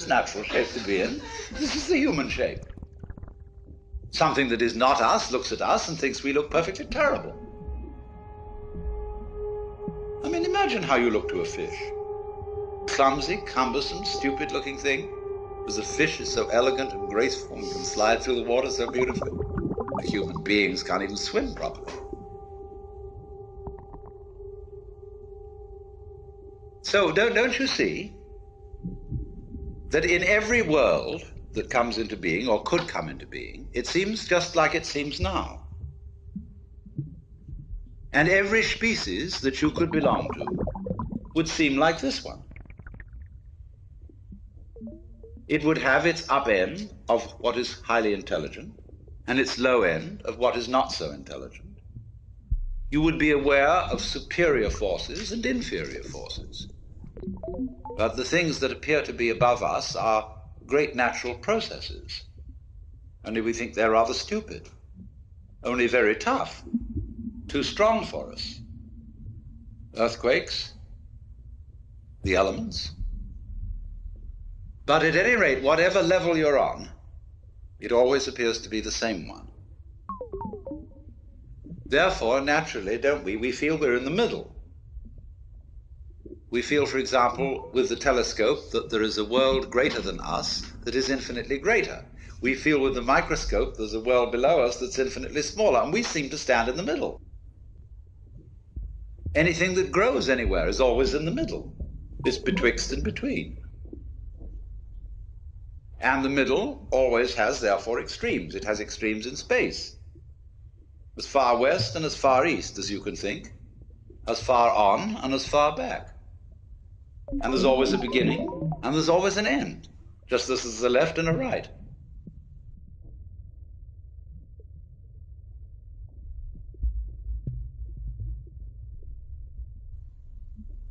natural shape to be in. This is the human shape. Something that is not us looks at us and thinks we look perfectly terrible. I mean, imagine how you look to a fish. Clumsy, cumbersome, stupid-looking thing. Because a fish is so elegant and graceful and can slide through the water so beautifully. The human beings can't even swim properly. So don't you see that in every world that comes into being, or could come into being, it seems just like it seems now. And every species that you could belong to would seem like this one. It would have its up end of what is highly intelligent and its low end of what is not so intelligent. You would be aware of superior forces and inferior forces. But the things that appear to be above us are great natural processes. Only we think they're rather stupid, only very tough, too strong for us. Earthquakes, the elements. But at any rate, whatever level you're on, it always appears to be the same one. Therefore, naturally, don't we? We feel we're in the middle. We feel, for example, with the telescope, that there is a world greater than us that is infinitely greater. We feel with the microscope there's a world below us that's infinitely smaller, and we seem to stand in the middle. Anything that grows anywhere is always in the middle. It's betwixt and between. And the middle always has, therefore, extremes. It has extremes in space. As far west and as far east as you can think, as far on and as far back. And there's always a beginning, and there's always an end, just as there's a left and a right.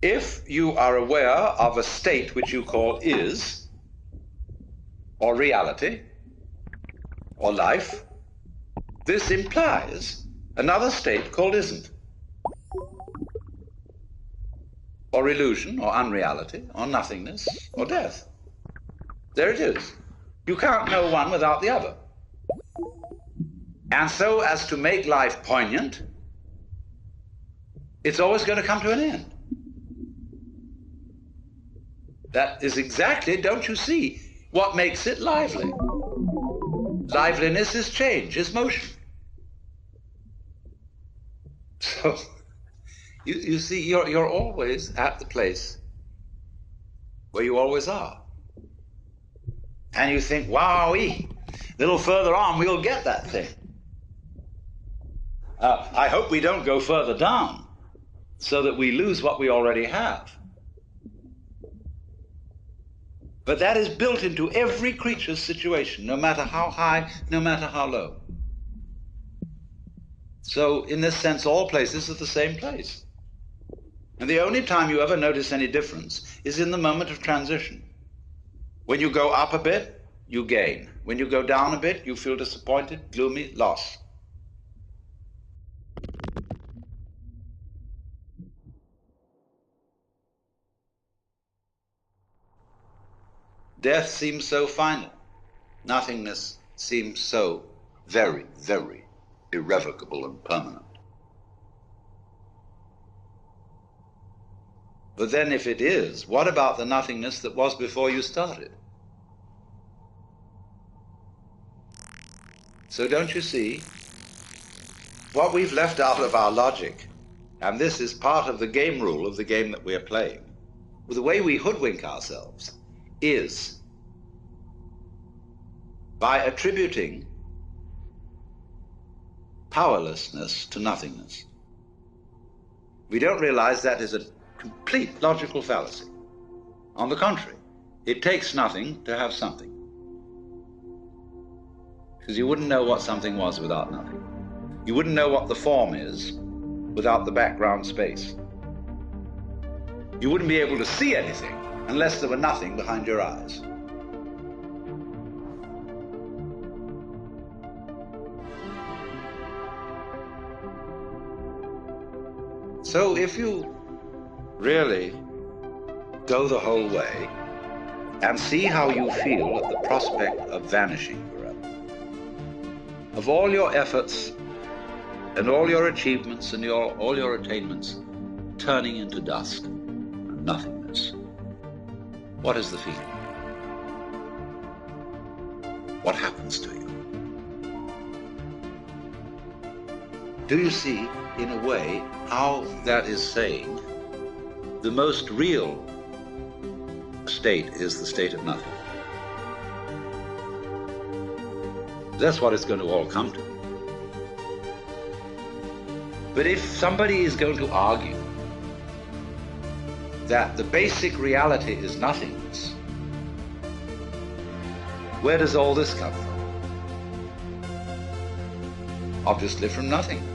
If you are aware of a state which you call is, or reality, or life, this implies another state called isn't, or illusion, or unreality, or nothingness, or death. There it is. You can't know one without the other. And so as to make life poignant, it's always going to come to an end. That is exactly, don't you see, what makes it lively. Liveliness is change, is motion. So, you see, you're always at the place where you always are. And you think, wowee, a little further on we'll get that thing. I hope we don't go further down so that we lose what we already have. But that is built into every creature's situation, no matter how high, no matter how low. So, in this sense, all places are the same place. And the only time you ever notice any difference is in the moment of transition. When you go up a bit, you gain. When you go down a bit, you feel disappointed, gloomy, lost. Death seems so final. Nothingness seems so very, very irrevocable and permanent. But then if it is, what about the nothingness that was before you started? So don't you see, what we've left out of our logic, and this is part of the game rule of the game that we're playing, the way we hoodwink ourselves is by attributing powerlessness to nothingness. We don't realize that is a complete logical fallacy. On the contrary, it takes nothing to have something. Because you wouldn't know what something was without nothing. You wouldn't know what the form is without the background space. You wouldn't be able to see anything unless there were nothing behind your eyes. So if you really go the whole way and see how you feel at the prospect of vanishing forever, of all your efforts and all your achievements and all your attainments turning into dust and nothingness, what is the feeling? What happens to you? Do you see, in a way, how that is saying the most real state is the state of nothing? That's what it's going to all come to. But if somebody is going to argue that the basic reality is nothingness, where does all this come from? Obviously from nothingness.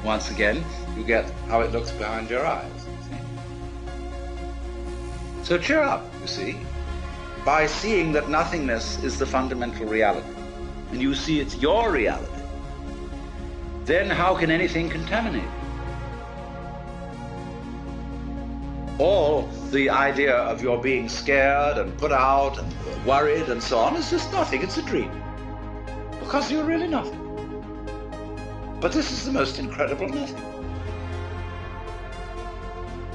Once again, you get how it looks behind your eyes. So cheer up, you see, by seeing that nothingness is the fundamental reality, and you see it's your reality. Then how can anything contaminate you? All the idea of your being scared and put out and worried and so on is just nothing. It's a dream. Because you're really nothing. But this is the most incredible nothing.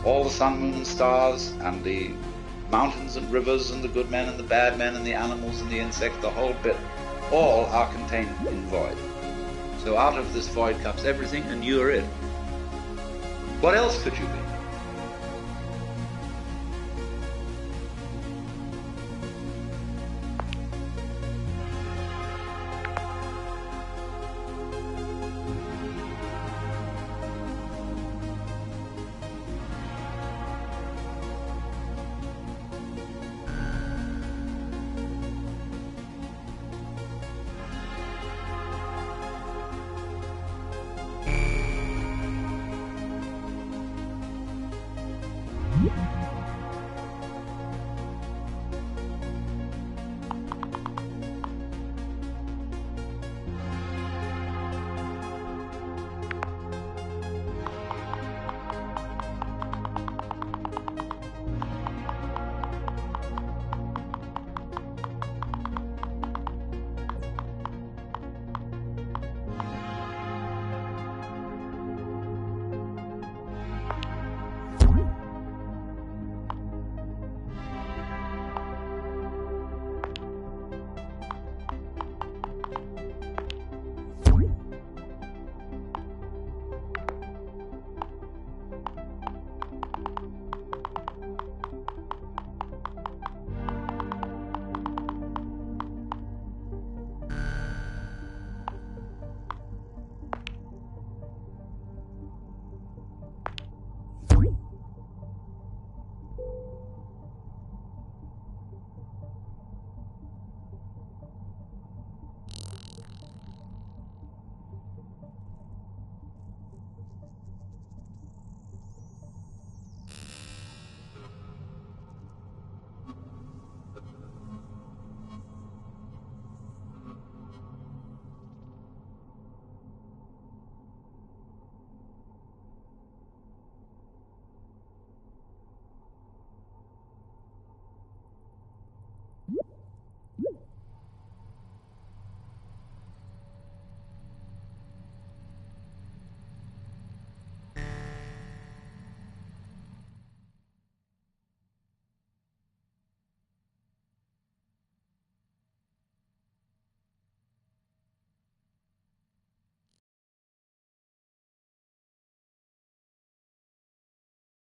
All the sun, moon, and stars, and the mountains and rivers, and the good men and the bad men, and the animals and the insects, the whole bit, all are contained in void. So out of this void comes everything, and you're it. What else could you be?